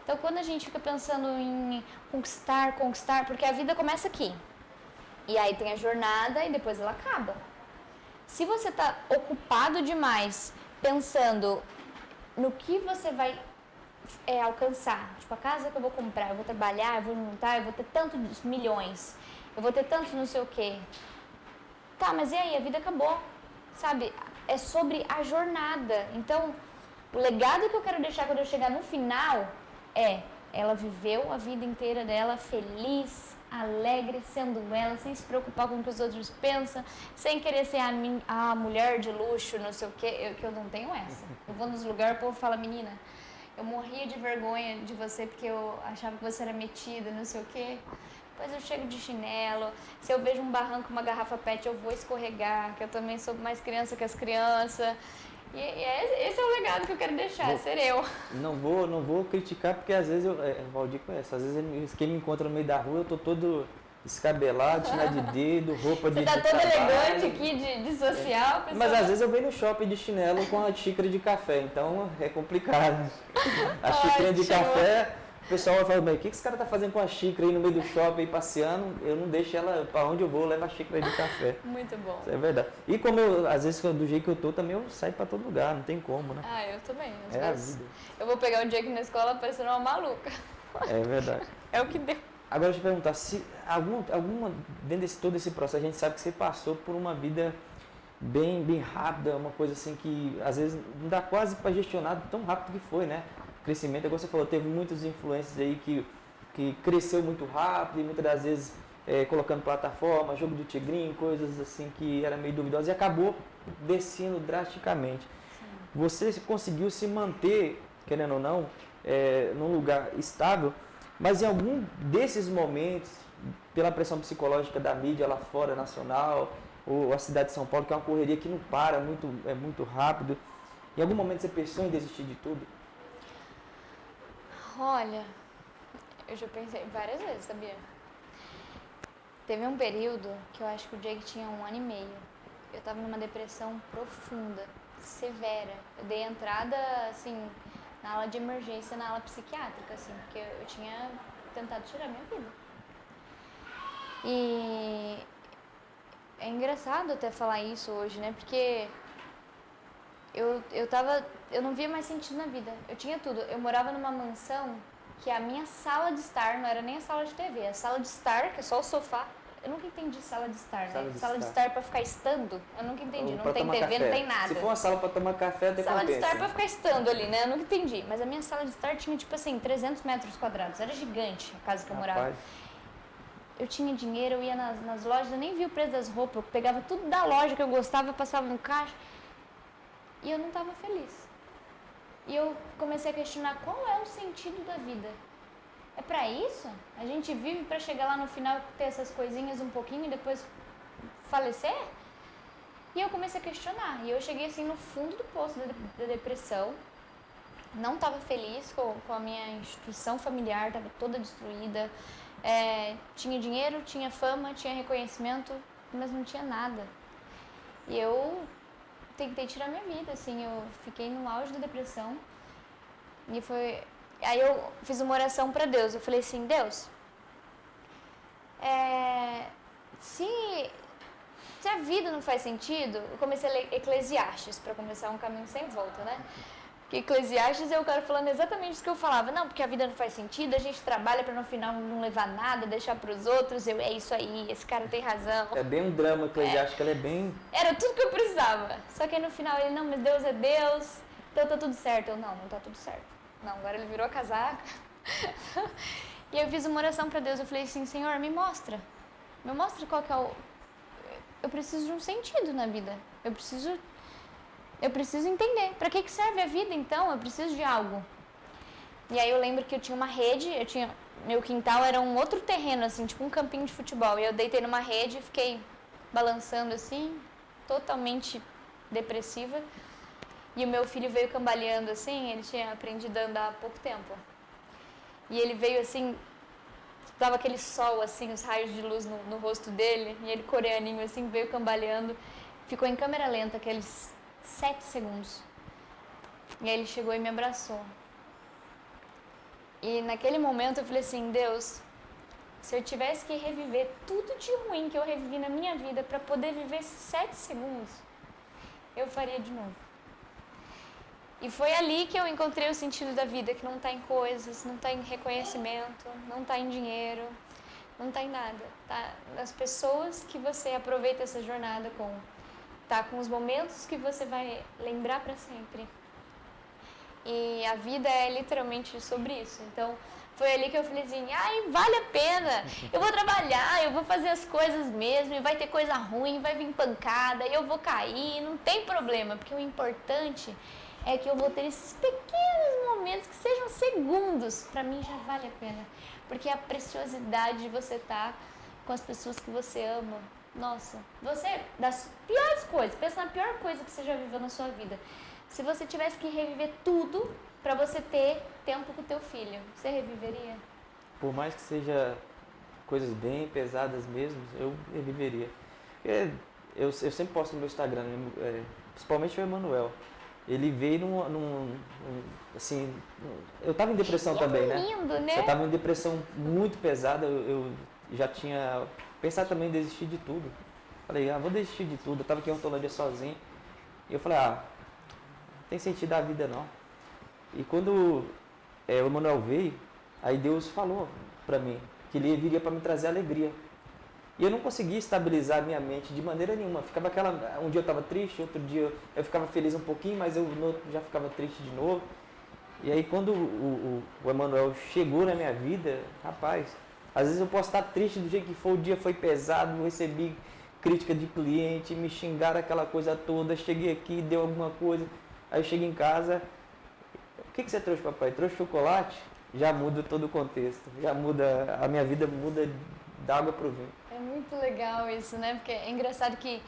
Então, quando a gente fica pensando em conquistar, porque a vida começa aqui. E aí tem a jornada e depois ela acaba. Se você está ocupado demais pensando no que você vai alcançar, tipo a casa que eu vou comprar, eu vou trabalhar, eu vou montar, eu vou ter tantos milhões, eu vou ter tanto não sei o quê. Tá, mas e aí? A vida acabou, sabe? É sobre a jornada. Então, o legado que eu quero deixar quando eu chegar no final ela viveu a vida inteira dela feliz, alegre, sendo ela, sem se preocupar com o que os outros pensam, sem querer ser a mulher de luxo, não sei o quê, que eu não tenho essa. Eu vou nos lugares, o povo fala, menina, eu morria de vergonha de você porque eu achava que você era metida, não sei o quê. Depois eu chego de chinelo, se eu vejo um barranco, uma garrafa PET, eu vou escorregar, que eu também sou mais criança que as crianças. E esse é o legado que eu quero deixar, ser eu. Não vou criticar, porque às vezes o Valdir conhece, às vezes quem me encontra no meio da rua, eu tô todo descabelado, chinelo de dedo, roupa de Você tá todo elegante aqui de social. Pessoal. Mas às vezes eu venho no shopping de chinelo com a xícara de café, então é complicado. A xícara de café O pessoal fala, mas o que esse cara tá fazendo com a xícara aí no meio do shopping, aí passeando? Eu não deixo ela, pra onde eu vou, eu levo a xícara de café. Muito bom. Isso é verdade. E como eu, às vezes, do jeito que eu tô, também eu saio pra todo lugar, não tem como, né? Ah, eu também. Às É a vezes vida. eu vou pegar um dia aqui na escola parecendo uma maluca. É verdade. É o que deu. Agora, deixa eu te perguntar, se alguma dentro desse todo esse processo, a gente sabe que você passou por uma vida bem rápida, uma coisa assim que às vezes não dá quase para gestionar tão rápido que foi, né? O crescimento, igual você falou, teve muitos influencers aí que cresceu muito rápido e muitas das vezes colocando plataforma, jogo do Tigrinho, coisas assim que era meio duvidosas e acabou descendo drasticamente. Sim. Você conseguiu se manter, querendo ou não, num lugar estável, mas em algum desses momentos, pela pressão psicológica da mídia lá fora, nacional, ou a cidade de São Paulo, que é uma correria que não para, é muito rápido, em algum momento você pensou em desistir de tudo? Olha, eu já pensei várias vezes, sabia? Teve um período que eu acho que o Jake tinha 1 ano e meio. Eu tava numa depressão profunda, severa. Eu dei entrada, assim, na ala de emergência, na ala psiquiátrica, assim, porque eu tinha tentado tirar minha vida. E é engraçado até falar isso hoje, né? Porque eu não via mais sentido na vida. Eu tinha tudo. Eu morava numa mansão que a minha sala de estar não era nem a sala de TV, a sala de estar, que é só o sofá. Eu nunca entendi sala de estar, né? Sala de estar pra ficar estando, eu nunca entendi. Não tem TV, café. não tem nada. Se for uma sala pra tomar café, até Sala de compensa. estar pra ficar estando ali, né? Eu nunca entendi. Mas a minha sala de estar tinha, tipo assim, 300 metros quadrados. Era gigante a casa que eu morava. Eu tinha dinheiro, eu ia nas lojas, eu nem via o preço das roupas. Eu pegava tudo da loja que eu gostava, passava no caixa. E eu não estava feliz. E eu comecei a questionar qual é o sentido da vida. É pra isso? A gente vive pra chegar lá no final, ter essas coisinhas um pouquinho e depois falecer? E eu comecei a questionar. E eu cheguei assim no fundo do poço da depressão. Não estava feliz com a minha instituição familiar, estava toda destruída. Tinha dinheiro, tinha fama, tinha reconhecimento, mas não tinha nada. E eu tentei tirar minha vida, assim, eu fiquei no auge da depressão. E foi... Aí eu fiz uma oração para Deus. Eu falei assim, Deus, se a vida não faz sentido, eu comecei a ler Eclesiastes para começar um caminho sem volta, né? Porque Eclesiastes é o cara falando exatamente isso que eu falava. Não, porque a vida não faz sentido, a gente trabalha para no final não levar nada, deixar para os outros. É isso aí, esse cara tem razão. É bem um drama Eclesiástico, ela é bem... Era tudo que eu precisava. Só que aí no final ele, não, mas Deus é Deus, então tá tudo certo. Eu, não tá tudo certo. Não, agora ele virou a casaca. E eu fiz uma oração para Deus. Eu falei assim, Senhor, me mostra qual que é o... Eu preciso de um sentido na vida. Eu preciso entender. Para que serve a vida, então? Eu preciso de algo. E aí eu lembro que eu tinha uma rede, meu quintal era um outro terreno, assim, tipo um campinho de futebol. E eu deitei numa rede, fiquei balançando assim, totalmente depressiva. E o meu filho veio cambaleando assim, ele tinha aprendido a andar há pouco tempo. E ele veio assim, dava aquele sol assim, os raios de luz no rosto dele, e ele coreaninho assim, veio cambaleando, ficou em câmera lenta aqueles 7 segundos. E aí ele chegou e me abraçou. E naquele momento eu falei assim, Deus, se eu tivesse que reviver tudo de ruim que eu revivi na minha vida para poder viver esses 7 segundos, eu faria de novo. E foi ali que eu encontrei o sentido da vida, que não está em coisas, não está em reconhecimento, não está em dinheiro, não está em nada. Tá nas pessoas que você aproveita essa jornada com. Tá com os momentos que você vai lembrar para sempre. E a vida é literalmente sobre isso. Então, foi ali que eu falei assim, ai, vale a pena, eu vou trabalhar, eu vou fazer as coisas mesmo, e vai ter coisa ruim, vai vir pancada, eu vou cair, não tem problema, porque o importante é que eu vou ter esses pequenos momentos que sejam segundos, pra mim já vale a pena, porque a preciosidade de você estar com as pessoas que você ama, nossa, você, das piores coisas, pensa na pior coisa que você já viveu na sua vida. Se você tivesse que reviver tudo para você ter tempo com o teu filho, você reviveria? Por mais que seja coisas bem pesadas mesmo, eu reviveria. Eu sempre posto no meu Instagram, principalmente o Emanuel. ele veio assim, eu estava em depressão também, né? Lindo, né? Eu estava em depressão muito pesada, eu já tinha pensado também em desistir de tudo. Falei, vou desistir de tudo. Eu estava aqui em Hortolândia sozinho. E eu falei, não tem sentido a vida não. E quando o Emanuel veio, aí Deus falou para mim que ele viria para me trazer alegria. E eu não conseguia estabilizar a minha mente de maneira nenhuma. Ficava um dia eu estava triste, outro dia eu ficava feliz um pouquinho, mas no outro já ficava triste de novo. E aí quando o Emanuel chegou na minha vida, rapaz, às vezes eu posso estar triste do jeito que for, o dia foi pesado, eu recebi crítica de cliente, me xingaram aquela coisa toda, cheguei aqui, deu alguma coisa, aí eu cheguei em casa, o que você trouxe, papai? Trouxe chocolate? Já muda todo o contexto, já muda, a minha vida muda da água pro vinho. É muito legal isso, né? Porque é engraçado que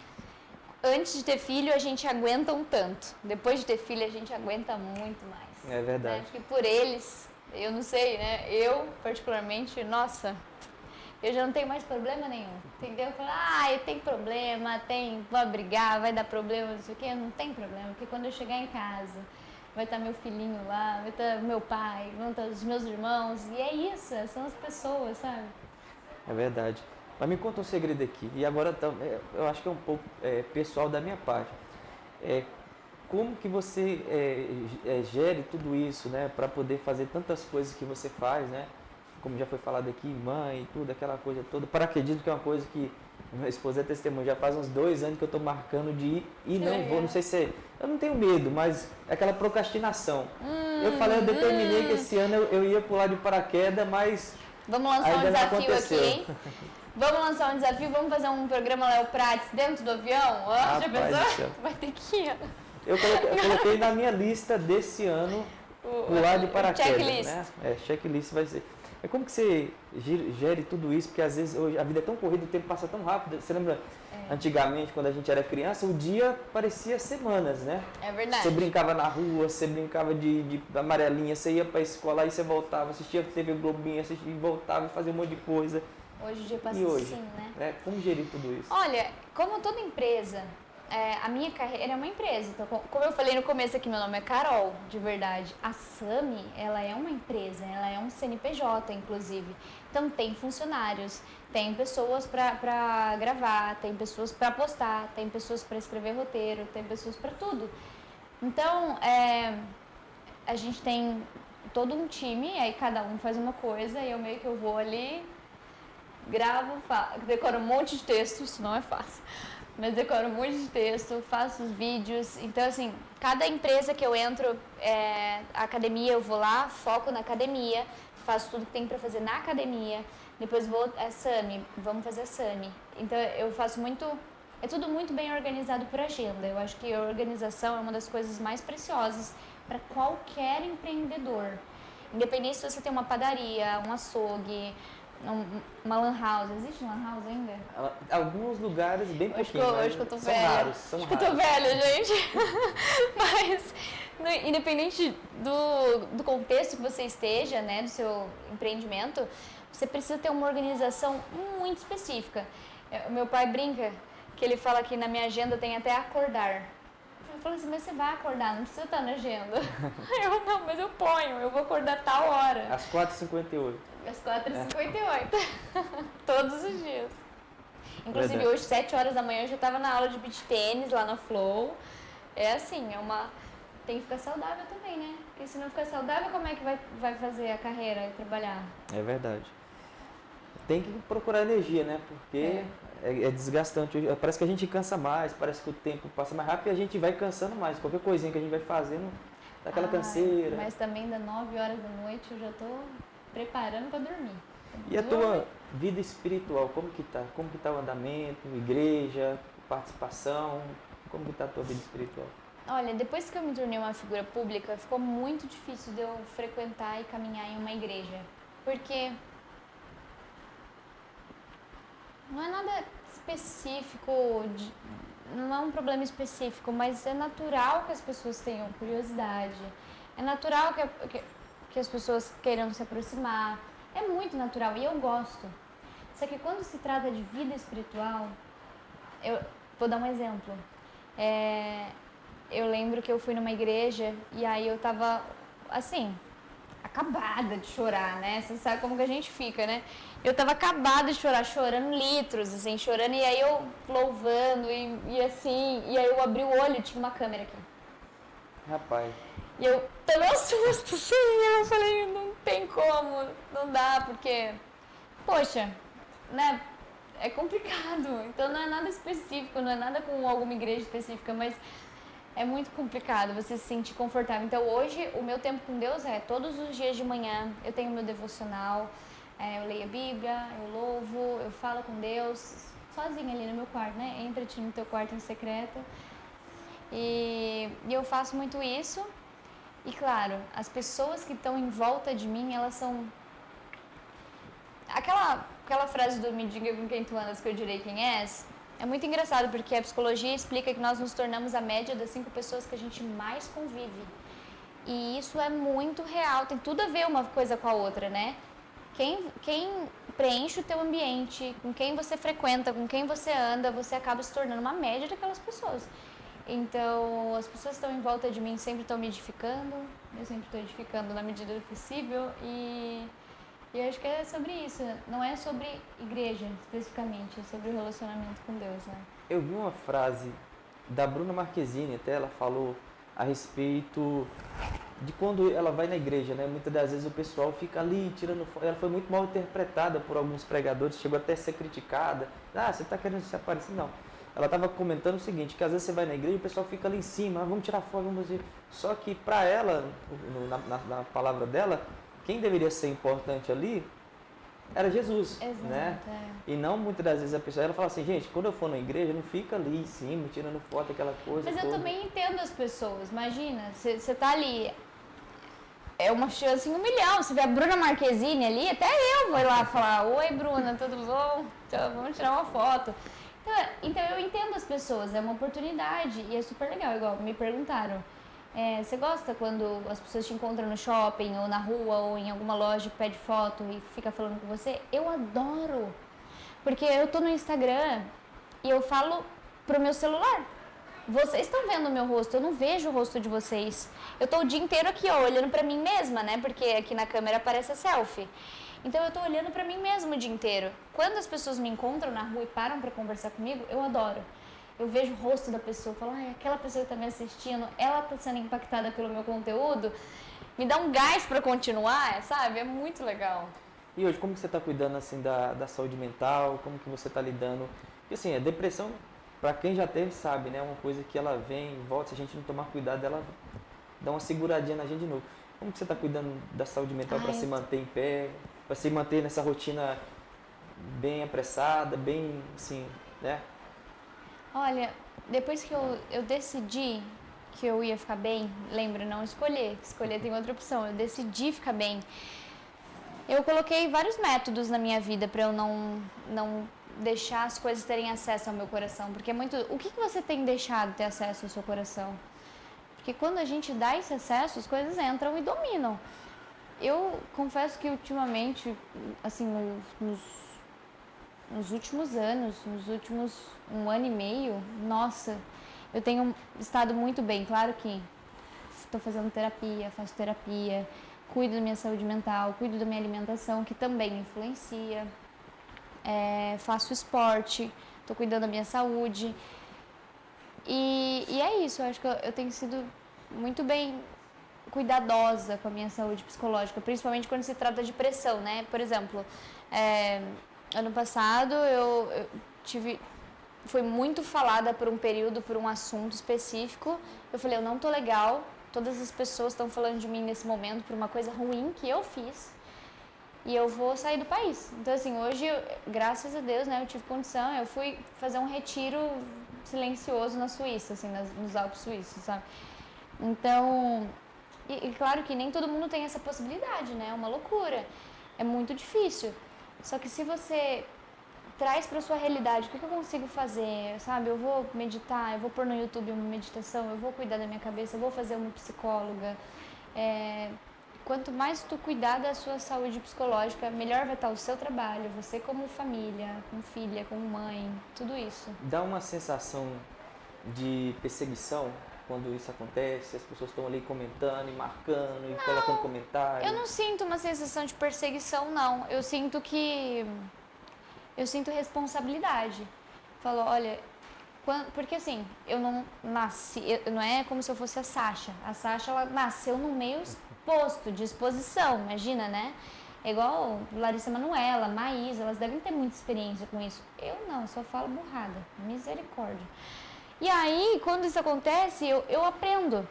antes de ter filho a gente aguenta um tanto, depois de ter filho a gente aguenta muito mais. É verdade. Né? Porque por eles, eu não sei, né? Eu, particularmente, nossa, eu já não tenho mais problema nenhum, entendeu? Eu falo, eu tenho problema, vai brigar, vai dar problema, não sei o quê, não tem problema, porque quando eu chegar em casa, vai estar meu filhinho lá, vai estar meu pai, vão estar os meus irmãos, e é isso, são as pessoas, sabe? É verdade. Mas me conta um segredo aqui, e agora eu acho que é um pouco pessoal da minha parte. Como que você gere tudo isso, né, para poder fazer tantas coisas que você faz, né? Como já foi falado aqui, mãe, tudo, aquela coisa toda. Paraquedismo, que é uma coisa que minha esposa é testemunha, já faz uns 2 anos que eu estou marcando de ir e não vou, não sei se eu não tenho medo, mas é aquela procrastinação. Eu determinei que esse ano eu ia pular de paraquedas, mas vamos lançar um desafio aqui, hein? Vamos lançar um desafio, vamos fazer um programa Léo Prates dentro do avião? Já pensou? Vai ter que ir. Eu coloquei na minha lista desse ano pular de paraquedas. Checklist. Né? Checklist vai ser. Como que você gere tudo isso? Porque às vezes hoje a vida é tão corrida, o tempo passa tão rápido. Você lembra, antigamente, quando a gente era criança, o dia parecia semanas, né? É verdade. Você brincava na rua, você brincava de amarelinha, você ia pra escola, aí você voltava, assistia TV Globinho, assistia e voltava e fazia um monte de coisa. Hoje o dia passa assim, né? Como gerir tudo isso? Olha, como toda empresa, a minha carreira é uma empresa. Então, como eu falei no começo aqui, meu nome é Carol, de verdade. A Sami, ela é uma empresa, ela é um CNPJ, inclusive. Então, tem funcionários, tem pessoas para gravar, tem pessoas para postar, tem pessoas para escrever roteiro, tem pessoas para tudo. Então, a gente tem todo um time, aí cada um faz uma coisa e eu vou ali, gravo, decoro um monte de texto, isso não é fácil, mas decoro um monte de texto, faço os vídeos. Então, assim, cada empresa que eu entro, a academia, eu vou lá, foco na academia, faço tudo que tem para fazer na academia, depois vou a Sami, vamos fazer a Sami. Então, eu faço muito, é tudo muito bem organizado por agenda. Eu acho que a organização é uma das coisas mais preciosas para qualquer empreendedor. Independente se você tem uma padaria, um açougue, uma lan house. Existe lan house ainda? Alguns lugares bem pouquinho, hoje que eu tô são velha. raros. São acho raros. Que eu tô velha, gente. Mas, independente do contexto que você esteja, né, do seu empreendimento, você precisa ter uma organização muito específica. O meu pai brinca que ele fala que na minha agenda tem até acordar. Eu falo assim, mas você vai acordar, não precisa estar na agenda. Eu, não, mas eu ponho, eu vou acordar tal hora. Às 4h58. Às 4h58. Todos os dias. Inclusive, hoje, 7 horas da manhã, eu já estava na aula de beach tênis lá na Flow. É assim, tem que ficar saudável também, né? Porque se não ficar saudável, como é que vai fazer a carreira e trabalhar? É verdade. Tem que procurar energia, né? Porque é desgastante. Parece que a gente cansa mais, parece que o tempo passa mais rápido e a gente vai cansando mais. Qualquer coisinha que a gente vai fazendo, dá aquela canseira. Mas também das 9 horas da noite eu já estou preparando para dormir. E a tua vida espiritual, como que tá? Como que tá o andamento, igreja, participação? Como que tá a tua vida espiritual? Olha, depois que eu me tornei uma figura pública, ficou muito difícil de eu frequentar e caminhar em uma igreja. Porque não é nada específico, não é um problema específico, mas é natural que as pessoas tenham curiosidade, é natural que as pessoas queiram se aproximar, é muito natural e eu gosto. Só que quando se trata de vida espiritual, eu vou dar um exemplo. eu lembro que eu fui numa igreja e aí eu tava, assim, acabada de chorar, né? Você sabe como que a gente fica, né? Eu tava acabada de chorar, chorando litros, assim, chorando, e aí eu louvando, e assim, e aí eu abri o olho e tinha uma câmera aqui. Rapaz. E eu tomei um susto, sim, eu falei, não tem como, não dá, porque, poxa, né, é complicado. Então não é nada específico, não é nada com alguma igreja específica, mas é muito complicado você se sentir confortável. Então hoje o meu tempo com Deus é todos os dias de manhã, eu tenho meu devocional, eu leio a Bíblia, eu louvo, eu falo com Deus, sozinha ali no meu quarto, né? Entra-te no teu quarto em secreto. E eu faço muito isso. E claro, as pessoas que estão em volta de mim, elas são... Aquela frase do me diga com quem tu andas que eu direi quem és, é muito engraçado porque a psicologia explica que nós nos tornamos a média das 5 pessoas que a gente mais convive. E isso é muito real, tem tudo a ver uma coisa com a outra, né? Quem preenche o teu ambiente, com quem você frequenta, com quem você anda, você acaba se tornando uma média daquelas pessoas. Então, as pessoas que estão em volta de mim sempre estão me edificando, eu sempre estou edificando na medida do possível e eu acho que é sobre isso, não é sobre igreja especificamente, é sobre o relacionamento com Deus, né? Eu vi uma frase da Bruna Marquezine, até ela falou a respeito de quando ela vai na igreja, né? Muitas das vezes o pessoal fica ali tirando foto. Ela foi muito mal interpretada por alguns pregadores, chegou até a ser criticada. Ah, você está querendo se aparecer? Não. Ela estava comentando o seguinte, que às vezes você vai na igreja e o pessoal fica ali em cima, vamos tirar foto, vamos ver. Só que para ela, na palavra dela, quem deveria ser importante ali era Jesus, Exato, né? E não muitas das vezes a pessoa, ela fala assim, gente, quando eu for na igreja, não fica ali em cima, tirando foto, aquela coisa Mas toda. eu também entendo as pessoas, imagina, você tá ali, é uma chance em 1 milhão, você vê a Bruna Marquezine ali, até eu vou lá falar, oi Bruna, tudo bom? Então, vamos tirar uma foto. Então eu entendo as pessoas, é uma oportunidade e é super legal, igual me perguntaram, você gosta quando as pessoas te encontram no shopping ou na rua ou em alguma loja, pede foto e fica falando com você? Eu adoro, porque eu tô no Instagram e eu falo pro meu celular. Vocês estão vendo o meu rosto, eu não vejo o rosto de vocês. Eu tô o dia inteiro aqui, ó, olhando pra mim mesma, né? Porque aqui na câmera aparece a selfie. Então eu tô olhando pra mim mesma o dia inteiro. Quando as pessoas me encontram na rua e param pra conversar comigo, eu adoro. Eu vejo o rosto da pessoa, falo, ai, aquela pessoa que tá me assistindo, ela tá sendo impactada pelo meu conteúdo, me dá um gás pra continuar, sabe? É muito legal. E hoje, como que você está cuidando assim da saúde mental? Como que você está lidando? Porque assim, a depressão, para quem já teve, sabe, né? É uma coisa que ela vem e volta, se a gente não tomar cuidado, ela dá uma seguradinha na gente de novo. Como que você está cuidando da saúde mental para se manter em pé, para se manter nessa rotina bem apressada, bem assim, né? Olha, depois que eu decidi que eu ia ficar bem, lembra, não escolher tem outra opção, eu decidi ficar bem. Eu coloquei vários métodos na minha vida para eu não deixar as coisas terem acesso ao meu coração, porque é muito, o que você tem deixado ter acesso ao seu coração? Porque quando a gente dá esse acesso, as coisas entram e dominam. Eu confesso que ultimamente, assim, nos últimos anos, nos últimos 1 ano e meio, nossa, eu tenho estado muito bem. Claro que estou fazendo terapia, faço terapia, cuido da minha saúde mental, cuido da minha alimentação, que também influencia, faço esporte, estou cuidando da minha saúde. E é isso, eu acho que eu tenho sido muito bem cuidadosa com a minha saúde psicológica, principalmente quando se trata de pressão, né? Por exemplo, ano passado eu tive... Fui muito falada por um período, por um assunto específico. Eu falei, eu não tô legal, todas as pessoas estão falando de mim nesse momento por uma coisa ruim que eu fiz e eu vou sair do país. Então, assim, hoje, graças a Deus, né, eu tive condição, eu fui fazer um retiro silencioso na Suíça, assim, nos Alpes suíços, sabe? Então, e claro que nem todo mundo tem essa possibilidade, né? É uma loucura, é muito difícil. Só que se você traz para sua realidade, o que eu consigo fazer, sabe? Eu vou meditar, eu vou pôr no YouTube uma meditação, eu vou cuidar da minha cabeça, eu vou fazer uma psicóloga. Quanto mais tu cuidar da sua saúde psicológica, melhor vai estar o seu trabalho, você como família, como filha, como mãe, tudo isso. Dá uma sensação de perseguição quando isso acontece? As pessoas estão ali comentando e marcando e colocando comentários? Eu não sinto uma sensação de perseguição, não. Eu sinto responsabilidade. Falo, olha, porque assim, eu não nasci, não é como se eu fosse a Sasha. A Sasha, ela nasceu no meio exposto, de exposição, imagina, né? É igual Larissa Manoela, Maísa, elas devem ter muita experiência com isso. Eu não, só falo burrada, misericórdia. E aí, quando isso acontece, eu aprendo.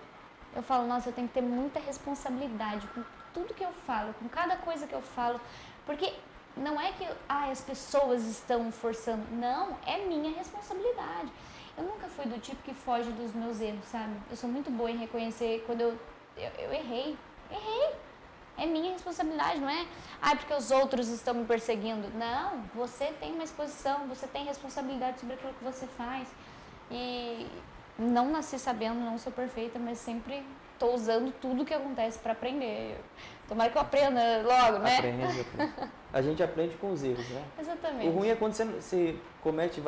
Eu falo, nossa, eu tenho que ter muita responsabilidade com tudo que eu falo, com cada coisa que eu falo, porque não é que as pessoas estão forçando, não, é minha responsabilidade. Eu nunca fui do tipo que foge dos meus erros, sabe? Eu sou muito boa em reconhecer quando eu errei. É minha responsabilidade, não é? Porque os outros estão me perseguindo. Não, você tem uma exposição, você tem responsabilidade sobre aquilo que você faz. E não nasci sabendo, não sou perfeita, mas sempre estou usando tudo que acontece para aprender. Tomara que eu aprenda logo, né? Aprende. A gente aprende com os erros, né? Exatamente. O ruim é quando você comete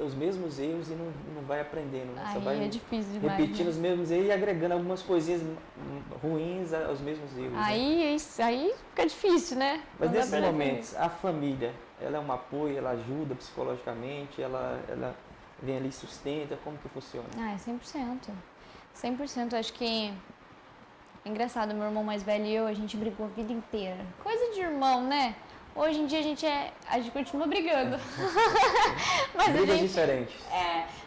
os mesmos erros e não vai aprendendo, né? Você vai é difícil demais, repetindo né? os mesmos erros e agregando algumas coisinhas ruins aos mesmos erros. Aí fica difícil, né? Mas nesses momentos, a família, ela é um apoio, ela ajuda psicologicamente, ela vem ali e sustenta, como que funciona? 100%. 100%. Acho que é engraçado, meu irmão mais velho e eu, a gente brigou a vida inteira. Coisa de irmão, né? Hoje em dia a gente continua brigando. Mas Brigas diferentes.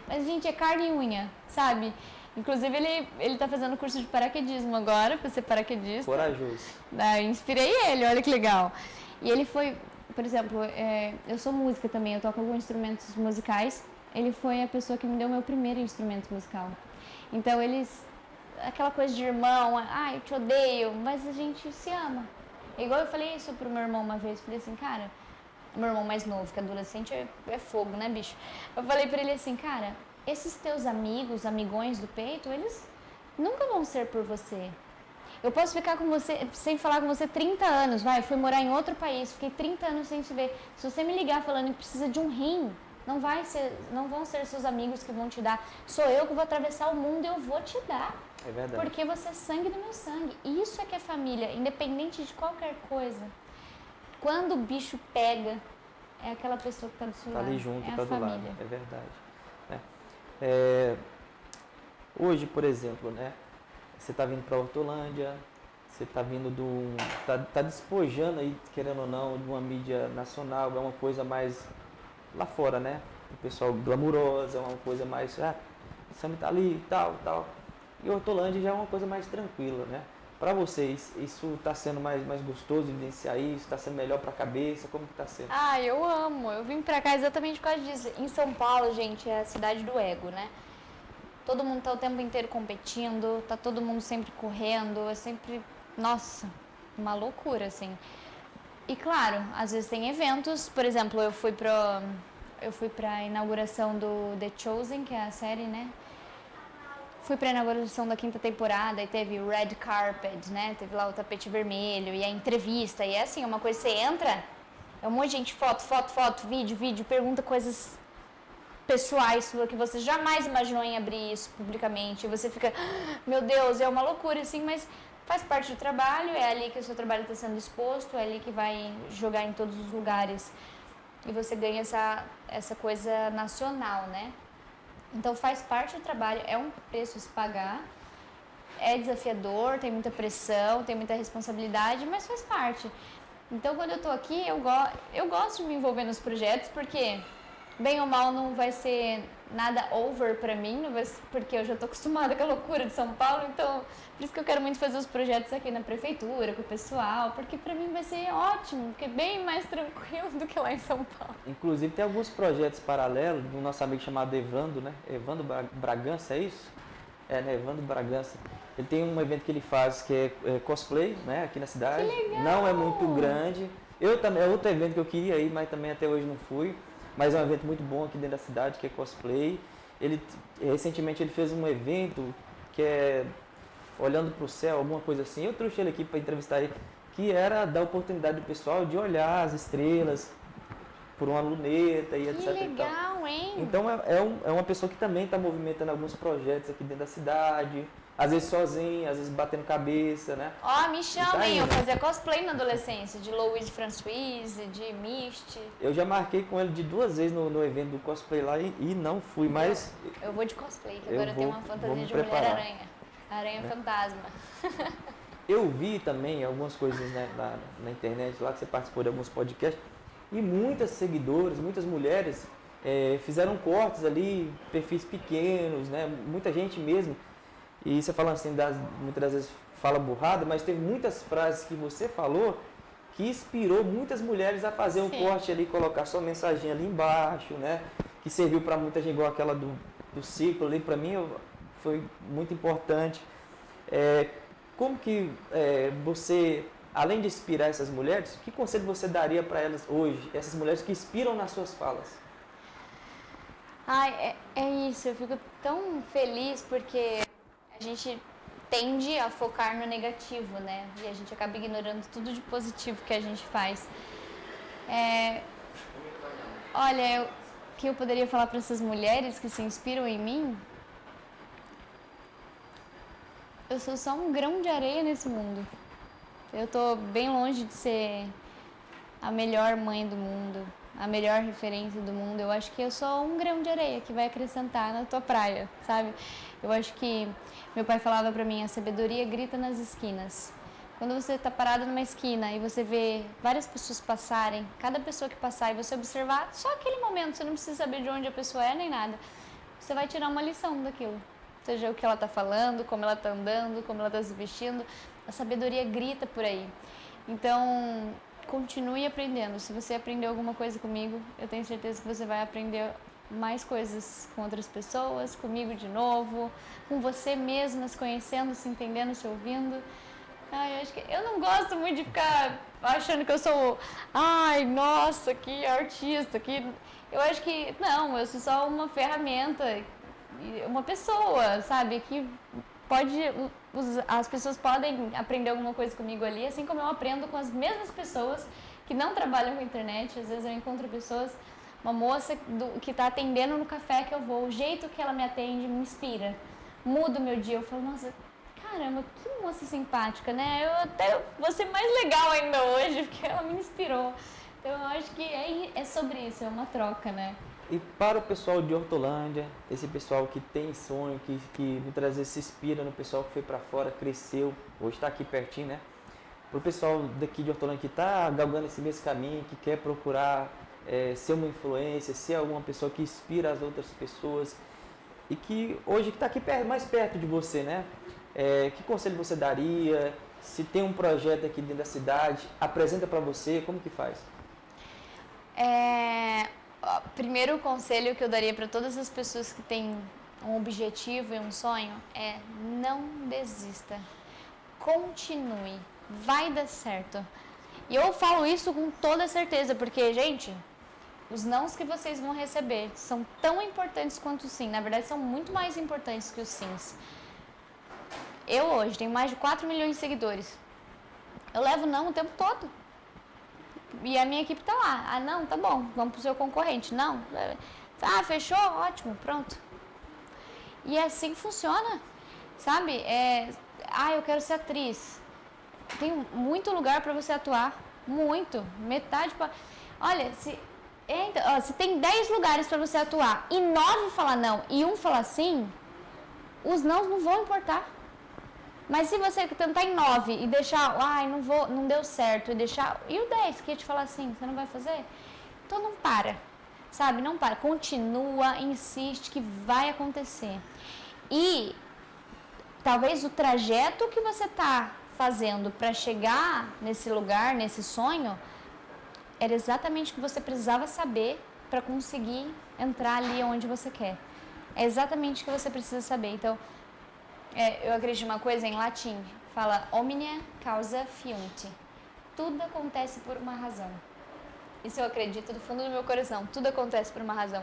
Mas a gente é carne e unha, sabe? Inclusive ele tá fazendo curso de paraquedismo agora, pra ser paraquedista. Corajoso. Inspirei ele, olha que legal. E ele foi, por exemplo, eu sou música também, eu toco alguns instrumentos musicais. Ele foi a pessoa que me deu meu primeiro instrumento musical. Então aquela coisa de irmão, eu te odeio, mas a gente se ama. Igual eu falei isso pro meu irmão uma vez, falei assim, cara, meu irmão mais novo, que adolescente é fogo, né, bicho? Eu falei pra ele assim, cara, esses teus amigos, amigões do peito, eles nunca vão ser por você. Eu posso ficar com você, sem falar com você 30 anos, fui morar em outro país, fiquei 30 anos sem te ver. Se você me ligar falando que precisa de um rim, não vão ser seus amigos que vão te dar. Sou eu que vou atravessar o mundo e eu vou te dar. É verdade. Porque você é sangue do meu sangue. E isso é que é família, independente de qualquer coisa. Quando o bicho pega, é aquela pessoa que está do seu lado. Tá ali junto, é tá a do família. lado. É verdade. Hoje, por exemplo, né? Você está vindo para Hortolândia, você está vindo tá despojando aí, querendo ou não, de uma mídia nacional, é uma coisa mais lá fora, né? O pessoal glamurosa, é uma coisa mais, Sammy tá ali, tal. E Hortolândia já é uma coisa mais tranquila, né? Para vocês, isso está sendo mais gostoso evidenciar isso? Está sendo melhor para a cabeça? Como que está sendo? Eu amo. Eu vim pra cá exatamente por causa disso. Em São Paulo, gente, é a cidade do ego, né? Todo mundo tá o tempo inteiro competindo, tá todo mundo sempre correndo, é sempre, nossa, uma loucura, assim. E claro, às vezes tem eventos, por exemplo, eu fui pra inauguração do The Chosen, que é a série, né? Fui pra inauguração da 5ª temporada e teve o red carpet, né? Teve lá o tapete vermelho e a entrevista. E é assim, uma coisa, você entra, é um monte de gente, foto, vídeo, pergunta coisas pessoais suas que você jamais imaginou em abrir isso publicamente. E você fica, meu Deus, é uma loucura, assim, mas faz parte do trabalho, é ali que o seu trabalho está sendo exposto, é ali que vai jogar em todos os lugares. E você ganha essa coisa nacional, né? Então faz parte do trabalho, é um preço a se pagar, é desafiador, tem muita pressão, tem muita responsabilidade, mas faz parte. Então quando eu tô aqui, eu gosto de me envolver nos projetos, porque bem ou mal não vai ser nada over pra mim, porque eu já tô acostumada com a loucura de São Paulo, então por isso que eu quero muito fazer os projetos aqui na prefeitura, com o pessoal, porque pra mim vai ser ótimo, porque é bem mais tranquilo do que lá em São Paulo. Inclusive tem alguns projetos paralelos do nosso amigo chamado Evandro, né? Evandro Bragança, é isso? Né? Evandro Bragança. Ele tem um evento que ele faz que é cosplay, né? Aqui na cidade. Que legal! Não é muito grande. Eu também, é outro evento que eu queria ir, mas também até hoje não fui. Mas é um evento muito bom aqui dentro da cidade, que é cosplay. Recentemente ele fez um evento que é olhando para o céu, alguma coisa assim. Eu trouxe ele aqui para entrevistar ele, que era dar oportunidade do pessoal de olhar as estrelas por uma luneta e etc. Que legal! hein? Então é uma pessoa que também está movimentando alguns projetos aqui dentro da cidade, às vezes sozinha, às vezes batendo cabeça, né? Ó, me chamem, eu indo. fazia cosplay na adolescência, de Louis Françoise, de Misty. Eu já marquei com ele de 2 vezes no evento do cosplay lá e não fui, mas Eu vou de cosplay, que Eu agora eu tenho vou- uma vou fantasia me de preparar. Mulher-Aranha. Aranha Fantasma. eu vi também algumas coisas, né, na internet lá que você participou de alguns podcasts e muitas seguidoras, muitas mulheres fizeram cortes ali, perfis pequenos, né? Muita gente mesmo. E você falando assim, muitas das vezes fala burrada, mas teve muitas frases que você falou que inspirou muitas mulheres a fazer um Sim. corte ali, colocar sua mensagem ali embaixo, né? Que serviu para muita gente, igual aquela do ciclo ali, para mim foi muito importante. Como que você, além de inspirar essas mulheres, que conselho você daria para elas hoje, essas mulheres que inspiram nas suas falas? Ai, é isso, eu fico tão feliz porque a gente tende a focar no negativo, né? E a gente acaba ignorando tudo de positivo que a gente faz. Olha, o que eu poderia falar para essas mulheres que se inspiram em mim? Eu sou só um grão de areia nesse mundo. Eu tô bem longe de ser a melhor mãe do mundo, a melhor referência do mundo. Eu acho que eu sou um grão de areia que vai acrescentar na tua praia, sabe? Eu acho que meu pai falava pra mim, a sabedoria grita nas esquinas. Quando você tá parado numa esquina e você vê várias pessoas passarem, cada pessoa que passar e você observar só aquele momento, você não precisa saber de onde a pessoa é nem nada, você vai tirar uma lição daquilo. Seja o que ela tá falando, como ela tá andando, como ela tá se vestindo, a sabedoria grita por aí. Então, continue aprendendo. Se você aprendeu alguma coisa comigo, eu tenho certeza que você vai aprender mais coisas com outras pessoas, comigo de novo, com você mesma, se conhecendo, se entendendo, se ouvindo. Eu acho que eu não gosto muito de ficar achando que eu sou, nossa, que artista, que eu acho que não, eu sou só uma ferramenta, uma pessoa, sabe, que pode as pessoas podem aprender alguma coisa comigo ali, assim como eu aprendo com as mesmas pessoas que não trabalham com internet. Às vezes eu encontro pessoas, uma moça que está atendendo no café que eu vou, o jeito que ela me atende me inspira, muda o meu dia. Eu falo, nossa, caramba, que moça simpática, né? Eu até vou ser mais legal ainda hoje, porque ela me inspirou. Então eu acho que é sobre isso, é uma troca, né? E para o pessoal de Hortolândia, esse pessoal que tem sonho, que muitas vezes se inspira no pessoal que foi para fora, cresceu, hoje está aqui pertinho, né? Para o pessoal daqui de Hortolândia que está galgando esse mesmo caminho, que quer procurar ser uma influência, ser alguma pessoa que inspira as outras pessoas e que hoje está aqui mais perto de você, né? Que conselho você daria? Se tem um projeto aqui dentro da cidade, apresenta para você, como que faz? Primeiro conselho que eu daria para todas as pessoas que têm um objetivo e um sonho é não desista. Continue, vai dar certo. E eu falo isso com toda certeza, porque, gente, os nãos que vocês vão receber são tão importantes quanto os sim. Na verdade, são muito mais importantes que os sims. Eu hoje tenho mais de 4 milhões de seguidores. Eu levo não o tempo todo. E a minha equipe tá lá. Não, tá bom, vamos pro seu concorrente. Não. Fechou? Ótimo, pronto. E é assim que funciona, sabe? Eu quero ser atriz. Tem muito lugar para você atuar. Muito. Metade pra... Olha, se tem 10 lugares para você atuar e 9 falar não e 1 falar sim, os não vão importar. Mas se você tentar em 9 e deixar, não deu certo, e o 10 que ia te falar assim, você não vai fazer? Então não para, sabe? Não para, continua, insiste que vai acontecer. E talvez o trajeto que você está fazendo para chegar nesse lugar, nesse sonho, era exatamente o que você precisava saber para conseguir entrar ali onde você quer. É exatamente o que você precisa saber. Então, eu acredito uma coisa em latim, fala omnia causa fiunt. Tudo acontece por uma razão. Isso eu acredito do fundo do meu coração. Tudo acontece por uma razão.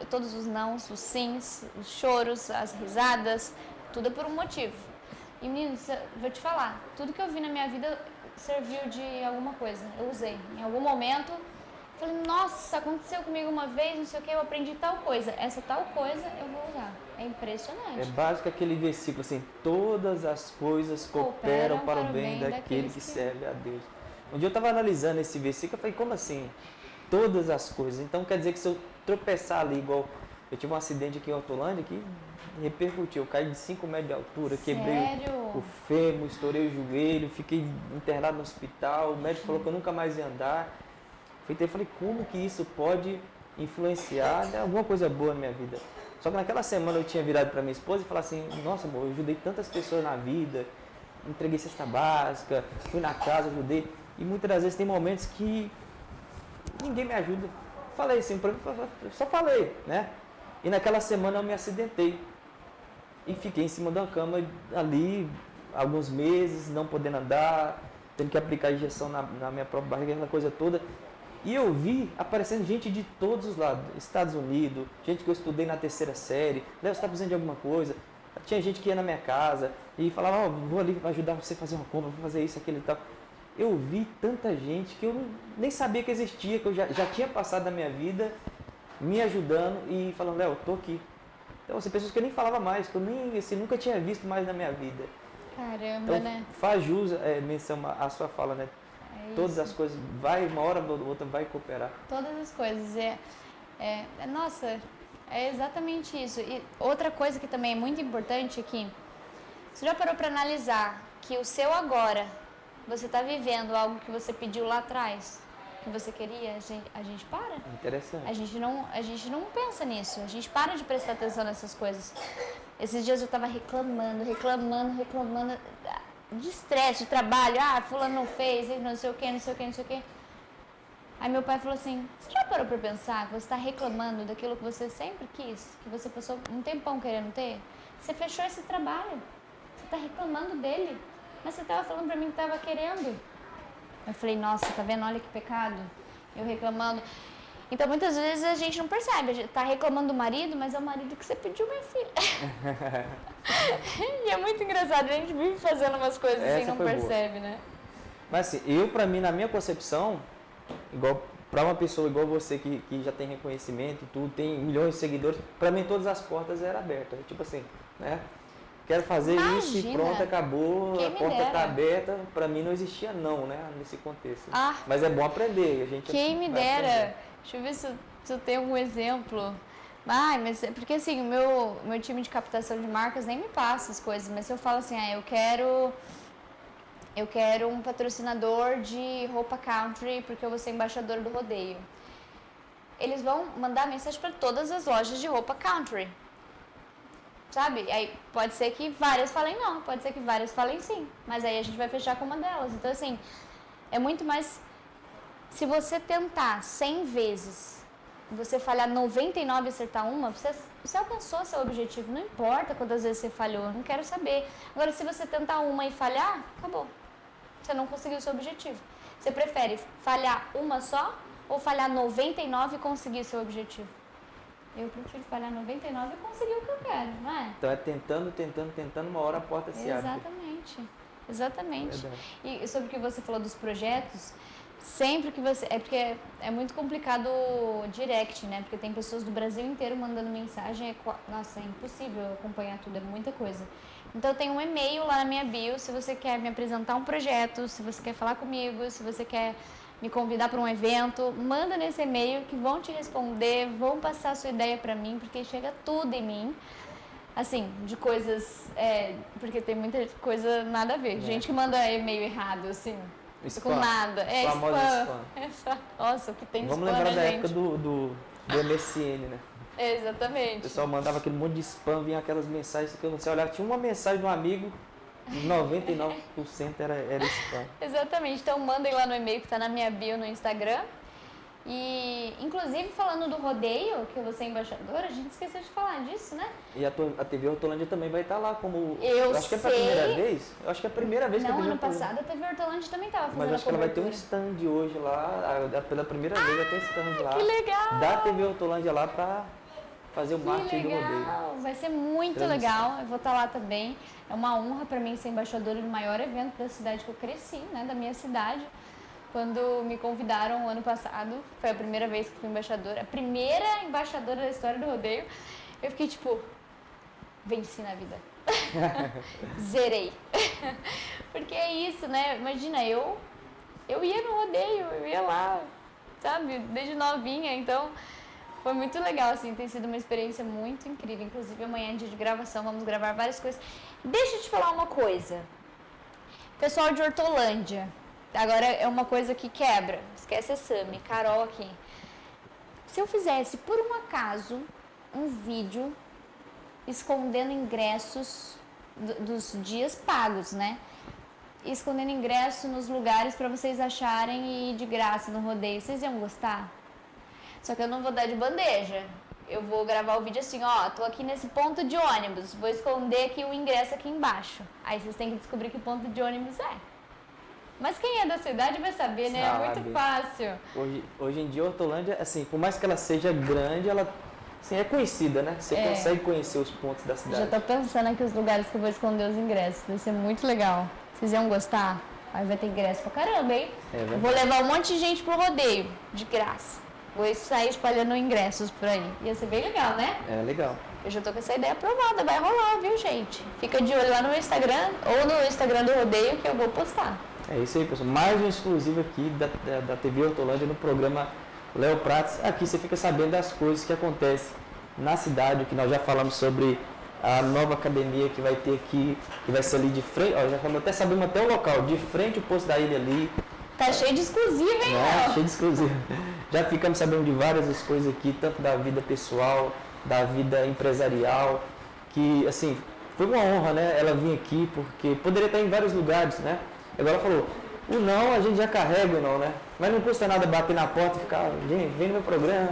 Todos os nãos, os sims, os choros, as risadas, tudo é por um motivo. E meninos, vou te falar, tudo que eu vi na minha vida serviu de alguma coisa. Eu usei. Em algum momento Falei, nossa, aconteceu comigo uma vez, não sei o que, eu aprendi tal coisa. Essa tal coisa eu vou usar. É impressionante. É básico aquele versículo assim, todas as coisas cooperam para o bem daquele que serve a Deus. Um dia eu estava analisando esse versículo, eu falei, como assim? Todas as coisas. Então quer dizer que se eu tropeçar ali, igual eu tive um acidente aqui em Hortolândia que repercutiu, eu caí de 5 metros de altura, quebrei o fêmur, estourei o joelho, fiquei internado no hospital, o médico falou que eu nunca mais ia andar. Eu falei, como que isso pode influenciar alguma coisa boa na minha vida? Só que naquela semana eu tinha virado para minha esposa e falado assim, nossa amor, eu ajudei tantas pessoas na vida, entreguei cesta básica, fui na casa, ajudei. E muitas das vezes tem momentos que ninguém me ajuda. Falei assim, só falei, né? E naquela semana eu me acidentei. E fiquei em cima da cama ali alguns meses, não podendo andar, tendo que aplicar injeção na minha própria barriga, aquela coisa toda. E eu vi aparecendo gente de todos os lados, Estados Unidos, gente que eu estudei na 3ª série, Léo, você está precisando de alguma coisa? Tinha gente que ia na minha casa e falava, vou ali ajudar você a fazer uma compra, vou fazer isso, aquilo e tal. Eu vi tanta gente que eu nem sabia que existia, que eu já tinha passado na minha vida, me ajudando e falando, Léo, tô aqui. Então, assim, pessoas que eu nem falava mais, que eu nem, assim, nunca tinha visto mais na minha vida. Caramba, então, né? Faz jus menção à sua fala, né? Todas as coisas, uma hora ou outra vai cooperar. Todas as coisas. Nossa, é exatamente isso. E outra coisa que também é muito importante é que você já parou para analisar que o seu agora, você está vivendo algo que você pediu lá atrás, que você queria, a gente para. Interessante. A gente não pensa nisso, a gente para de prestar atenção nessas coisas. Esses dias eu estava reclamando, de estresse, de trabalho, fulano não fez, não sei o que. Aí meu pai falou assim, você já parou pra pensar que você está reclamando daquilo que você sempre quis, que você passou um tempão querendo ter? Você fechou esse trabalho, você está reclamando dele, mas você estava falando pra mim que estava querendo. Eu falei, nossa, tá vendo, olha que pecado, eu reclamando. Então muitas vezes a gente não percebe, a gente tá reclamando do marido, mas é o marido que você pediu, minha filha. E é muito engraçado, a gente vive fazendo umas coisas assim, não percebe, né? Mas assim, pra mim, na minha concepção, igual para uma pessoa igual você que já tem reconhecimento e tudo, tem milhões de seguidores, para mim todas as portas eram abertas. Tipo assim, né? Quero fazer isso e pronto, acabou, a porta está aberta. Para mim não existia não, né? Nesse contexto. Mas é bom aprender. A gente quem me dera. Aprender. Deixa eu ver se eu tenho algum exemplo. Mas porque assim, o meu time de captação de marcas nem me passa as coisas, mas se eu falo assim, eu quero um patrocinador de roupa country porque eu vou ser embaixadora do rodeio. Eles vão mandar mensagem para todas as lojas de roupa country. Sabe? Aí pode ser que várias falem não, pode ser que várias falem sim, mas aí a gente vai fechar com uma delas. Então assim, é muito mais, se você tentar 100 vezes, você falhar 99 e acertar uma, você alcançou seu objetivo, não importa quantas vezes você falhou, não quero saber. Agora se você tentar uma e falhar, acabou. Você não conseguiu o seu objetivo. Você prefere falhar uma só ou falhar 99 e conseguir o seu objetivo? Eu prefiro falhar 99 e conseguir o que eu quero, não é? Então é tentando, uma hora a porta se abre. Exatamente. Verdade. E sobre o que você falou dos projetos, sempre que você... É porque é muito complicado o direct, né? Porque tem pessoas do Brasil inteiro mandando mensagem. Nossa, é impossível acompanhar tudo, é muita coisa. Então eu tenho um e-mail lá na minha bio, se você quer me apresentar um projeto, se você quer falar comigo, se você quer me convidar para um evento, manda nesse e-mail que vão te responder, vão passar a sua ideia para mim, porque chega tudo em mim, assim, de coisas, porque tem muita coisa nada a ver, gente que manda e-mail errado, assim, spam. Com nada, spam. Nossa, o que tem Vamos spam, lembrar da época do MSN, né? Exatamente. O pessoal mandava aquele monte de spam, vinha aquelas mensagens que eu não sei olhar, tinha uma mensagem de um amigo, 99% era spam. Exatamente, então mandem lá no e-mail que está na minha bio no Instagram. E, inclusive, falando do rodeio, que eu vou ser embaixadora, a gente esqueceu de falar disso, né? E a TV Hortolândia também vai estar lá como... Eu acho que é a primeira vez. Eu acho que é a primeira vez que a TV Hortolândia... Não, ano passado a TV Hortolândia também estava fazendo. Mas acho que ela vai ter um stand hoje lá, pela primeira vez vai ter stand lá. Que legal! Da TV Hortolândia lá para fazer o marketing do rodeio. Vai ser muito legal, eu vou estar lá também. É uma honra para mim ser embaixadora do maior evento da cidade que eu cresci, né, da minha cidade. quando me convidaram ano passado, foi a primeira vez que fui embaixadora, a primeira embaixadora da história do rodeio, eu fiquei tipo, venci na vida. Zerei. Porque é isso, né? Imagina, eu ia no rodeio, eu ia lá, sabe, desde novinha, então foi muito legal, assim, tem sido uma experiência muito incrível. Inclusive amanhã é dia de gravação, vamos gravar várias coisas. Deixa eu te falar uma coisa. Pessoal de Hortolândia, agora é uma coisa que quebra, esquece a Sami, Carol aqui. Se eu fizesse, por um acaso, um vídeo escondendo ingressos dos dias pagos, né? Escondendo ingresso nos lugares para vocês acharem e ir de graça no rodeio, vocês iam gostar? Só que eu não vou dar de bandeja. Eu vou gravar o vídeo assim, ó, tô aqui nesse ponto de ônibus, vou esconder aqui o ingresso aqui embaixo. Aí vocês têm que descobrir que ponto de ônibus é. Mas quem é da cidade vai saber, né? Sabe. É muito fácil. Hoje em dia, Hortolândia, assim, por mais que ela seja grande, ela assim, é conhecida, né? Você consegue conhecer os pontos da cidade. Já tô pensando aqui os lugares que eu vou esconder os ingressos. Vai ser muito legal. Vocês iam gostar? Aí vai ter ingresso pra caramba, hein? Eu vou levar um monte de gente pro rodeio, de graça. Vou sair espalhando ingressos por aí. Ia ser bem legal, né? É, legal. Eu já tô com essa ideia aprovada, vai rolar, viu, gente? Fica de olho lá no meu Instagram ou no Instagram do rodeio que eu vou postar. É isso aí, pessoal. Mais um exclusivo aqui da TV Hortolândia no programa Léo Prates. Aqui você fica sabendo das coisas que acontecem na cidade, que nós já falamos sobre a nova academia que vai ter aqui, que vai ser ali de frente, ó, já falamos, até sabemos até o local, de frente o posto da ilha ali. Tá cheio de exclusivo, hein, Léo? Cheio de exclusivo. Já ficamos sabendo de várias coisas aqui, tanto da vida pessoal, da vida empresarial, que, assim, foi uma honra, né, ela vir aqui, porque poderia estar em vários lugares, né? Agora ela falou, o não a gente já carrega o não, né? Mas não custa nada bater na porta e ficar, gente, vem no meu programa,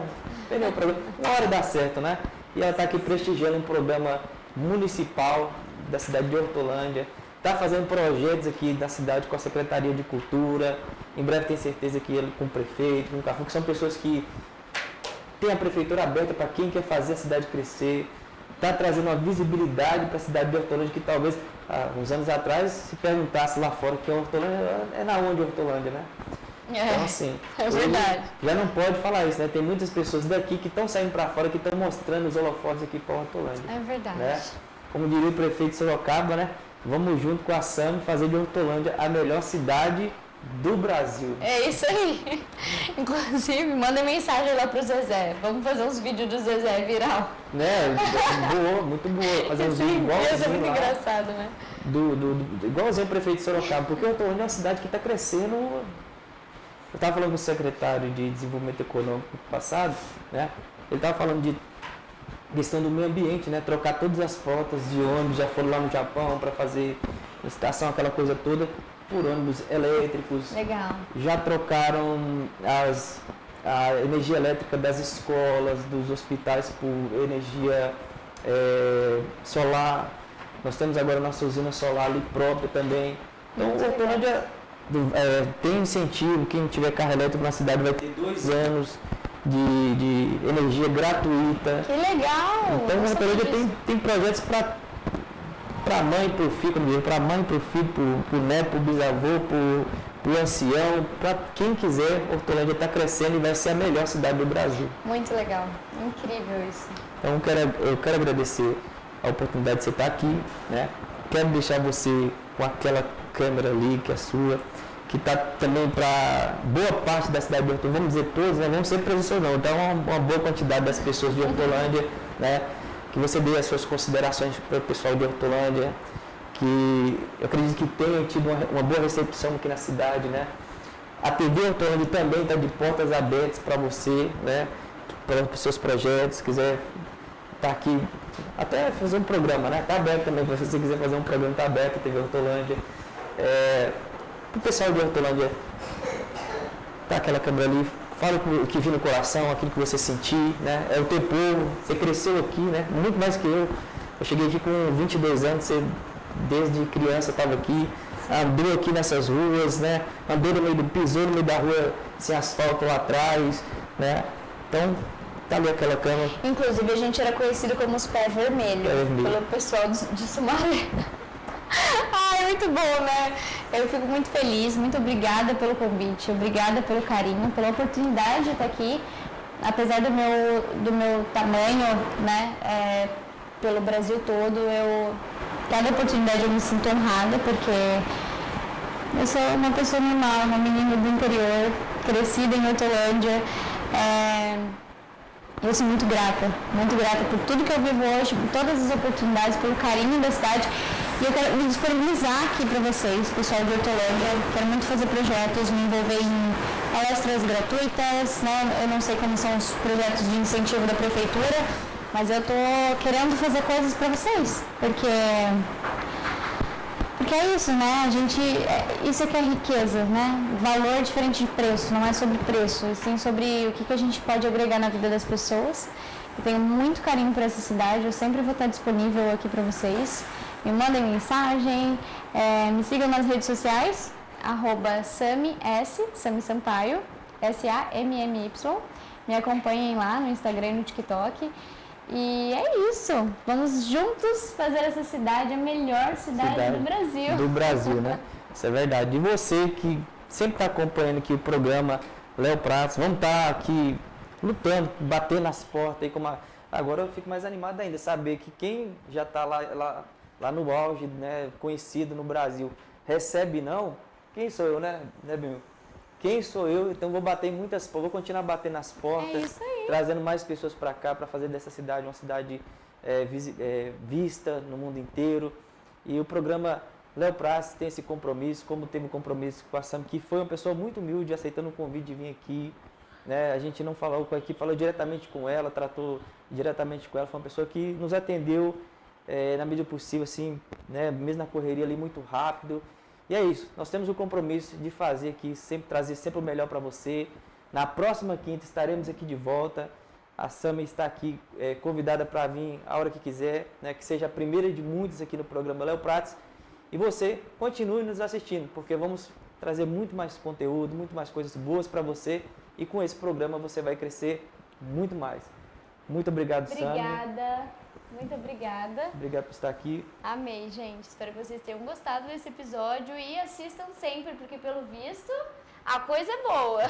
na hora dá certo, né? E ela está aqui prestigiando um programa municipal da cidade de Hortolândia, está fazendo projetos aqui na cidade com a Secretaria de Cultura, em breve tem certeza que ele com o prefeito, com o Cafu, que são pessoas que têm a prefeitura aberta para quem quer fazer a cidade crescer, está trazendo uma visibilidade para a cidade de Hortolândia que talvez, uns anos atrás, se perguntasse lá fora que a Hortolândia é na onde Hortolândia, né? Então, assim, é verdade. Já não pode falar isso, né? Tem muitas pessoas daqui que estão saindo para fora, que estão mostrando os holofotes aqui para Hortolândia. É verdade. Né? Como diria o prefeito de Sorocaba, né? Vamos junto com a SAM fazer de Hortolândia a melhor cidade do Brasil. É isso aí. Inclusive, manda mensagem lá pro Zezé. Vamos fazer uns vídeos do Zezé viral. Né? Boa, muito boa. Fazer uns vídeos igualzinho. Isso é muito engraçado, né? Igualzinho o prefeito de Sorocaba, porque Hortolândia é uma cidade que está crescendo. Eu estava falando com o secretário de Desenvolvimento Econômico passado, né? Ele estava falando de questão do meio ambiente, né? Trocar todas as frotas de ônibus, já foram lá no Japão para fazer estação, aquela coisa toda, por ônibus elétricos. Legal. Já trocaram a energia elétrica das escolas, dos hospitais por energia solar. Nós temos agora nossa usina solar ali própria também. Então, Hortolândia tem incentivo, quem tiver carro elétrico na cidade vai ter 2 anos de energia gratuita. Que legal! Então, a Hortolândia tem projetos para a mãe, para o filho, para a mãe, para o filho, para o neto, para o bisavô, para o ancião, para quem quiser. Hortolândia está crescendo e vai ser a melhor cidade do Brasil. Muito legal, incrível isso. Então, eu quero agradecer a oportunidade de você estar aqui, né? Quero deixar você com aquela câmera ali, que é sua, que está também para boa parte da cidade de Hortolândia, vamos dizer todos, né? Vamos ser presos não, então uma boa quantidade das pessoas de Hortolândia, né? Que você dê as suas considerações para o pessoal de Hortolândia, que eu acredito que tenha tido uma boa recepção aqui na cidade, né? A TV Hortolândia também está de portas abertas para você, né? Para os seus projetos, se quiser estar aqui, até fazer um programa, né? Está aberto também, se você quiser fazer um programa, está aberto, a TV Hortolândia. O pessoal de Hortolândia, tá aquela câmera ali, fala o que vir no coração, aquilo que você sentir, né? É o teu povo, você cresceu aqui, né? Muito mais que eu. Eu cheguei aqui com 22 anos, você desde criança estava aqui, andou aqui nessas ruas, né? Andou no meio pisou no meio da rua sem asfalto lá atrás, né? Então, tá ali aquela cama. Inclusive, a gente era conhecido como os pés vermelhos, pelo pessoal de Sumaré. Ai, muito bom, né? Eu fico muito feliz, muito obrigada pelo convite, obrigada pelo carinho, pela oportunidade de estar aqui, apesar do meu tamanho, né, pelo Brasil todo, cada oportunidade eu me sinto honrada, porque eu sou uma pessoa normal, uma menina do interior, crescida em Hortolândia. Eu sou muito grata por tudo que eu vivo hoje, por todas as oportunidades, pelo carinho da cidade. E eu quero me disponibilizar aqui para vocês, pessoal de Hortolândia. Quero muito fazer projetos, me envolver em palestras gratuitas, né? Eu não sei como são os projetos de incentivo da prefeitura, mas eu estou querendo fazer coisas para vocês, porque é isso, né? Isso é que é riqueza, né? Valor é diferente de preço, não é sobre preço, e sim sobre o que a gente pode agregar na vida das pessoas. Eu tenho muito carinho por essa cidade, eu sempre vou estar disponível aqui para vocês. Me mandem mensagem, me sigam nas redes sociais, @Sami Sampaio, SAMMY. Me acompanhem lá no Instagram e no TikTok. E é isso, vamos juntos fazer essa cidade a melhor cidade do Brasil. Do Brasil, né? Isso é verdade. E você que sempre está acompanhando aqui o programa Léo Pratos, vamos estar aqui lutando, batendo nas portas. Aí agora eu fico mais animado ainda, saber que quem já está lá no auge, né, conhecido no Brasil, recebe não, quem sou eu, né, Binho? Quem sou eu? Então vou bater em muitas portas, vou continuar batendo nas portas, trazendo mais pessoas para cá, para fazer dessa cidade uma cidade vista no mundo inteiro. E o programa Léo Pratos tem esse compromisso, como teve um compromisso com a Sam, que foi uma pessoa muito humilde, aceitando o convite de vir aqui. Né? A gente não falou com a equipe, falou diretamente com ela, tratou diretamente com ela, foi uma pessoa que nos atendeu na medida possível, assim, né? Mesmo na correria ali, muito rápido. E é isso, nós temos o compromisso de fazer aqui, trazer sempre o melhor para você. Na próxima quinta estaremos aqui de volta. A Sami está aqui convidada para vir a hora que quiser, né? Que seja a primeira de muitos aqui no programa Léo Pratos. E você continue nos assistindo, porque vamos trazer muito mais conteúdo, muito mais coisas boas para você. E com esse programa você vai crescer muito mais. Muito obrigado, Sami. Obrigada. Muito obrigada. Obrigado por estar aqui. Amei, gente. Espero que vocês tenham gostado desse episódio e assistam sempre, porque pelo visto a coisa é boa.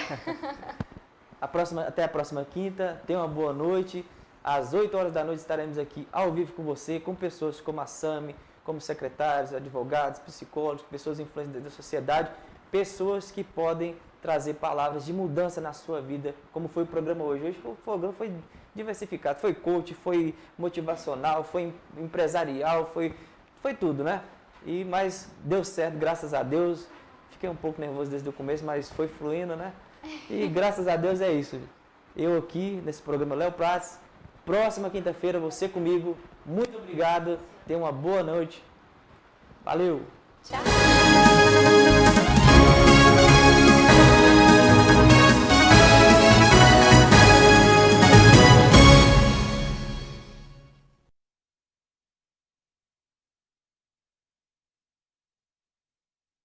Até a próxima quinta. Tenha uma boa noite. Às 8 horas da noite estaremos aqui ao vivo com você, com pessoas como a Sami, como secretários, advogados, psicólogos, pessoas influentes da sociedade, pessoas que podem trazer palavras de mudança na sua vida, como foi o programa hoje. Hoje o programa foi diversificado, foi coach, foi motivacional, foi empresarial, foi tudo, né? Mas deu certo, graças a Deus. Fiquei um pouco nervoso desde o começo, mas foi fluindo, né? E graças a Deus é isso. Eu aqui nesse programa Léo Pratos. Próxima quinta-feira, você comigo. Muito obrigado. Tenha uma boa noite. Valeu! Tchau!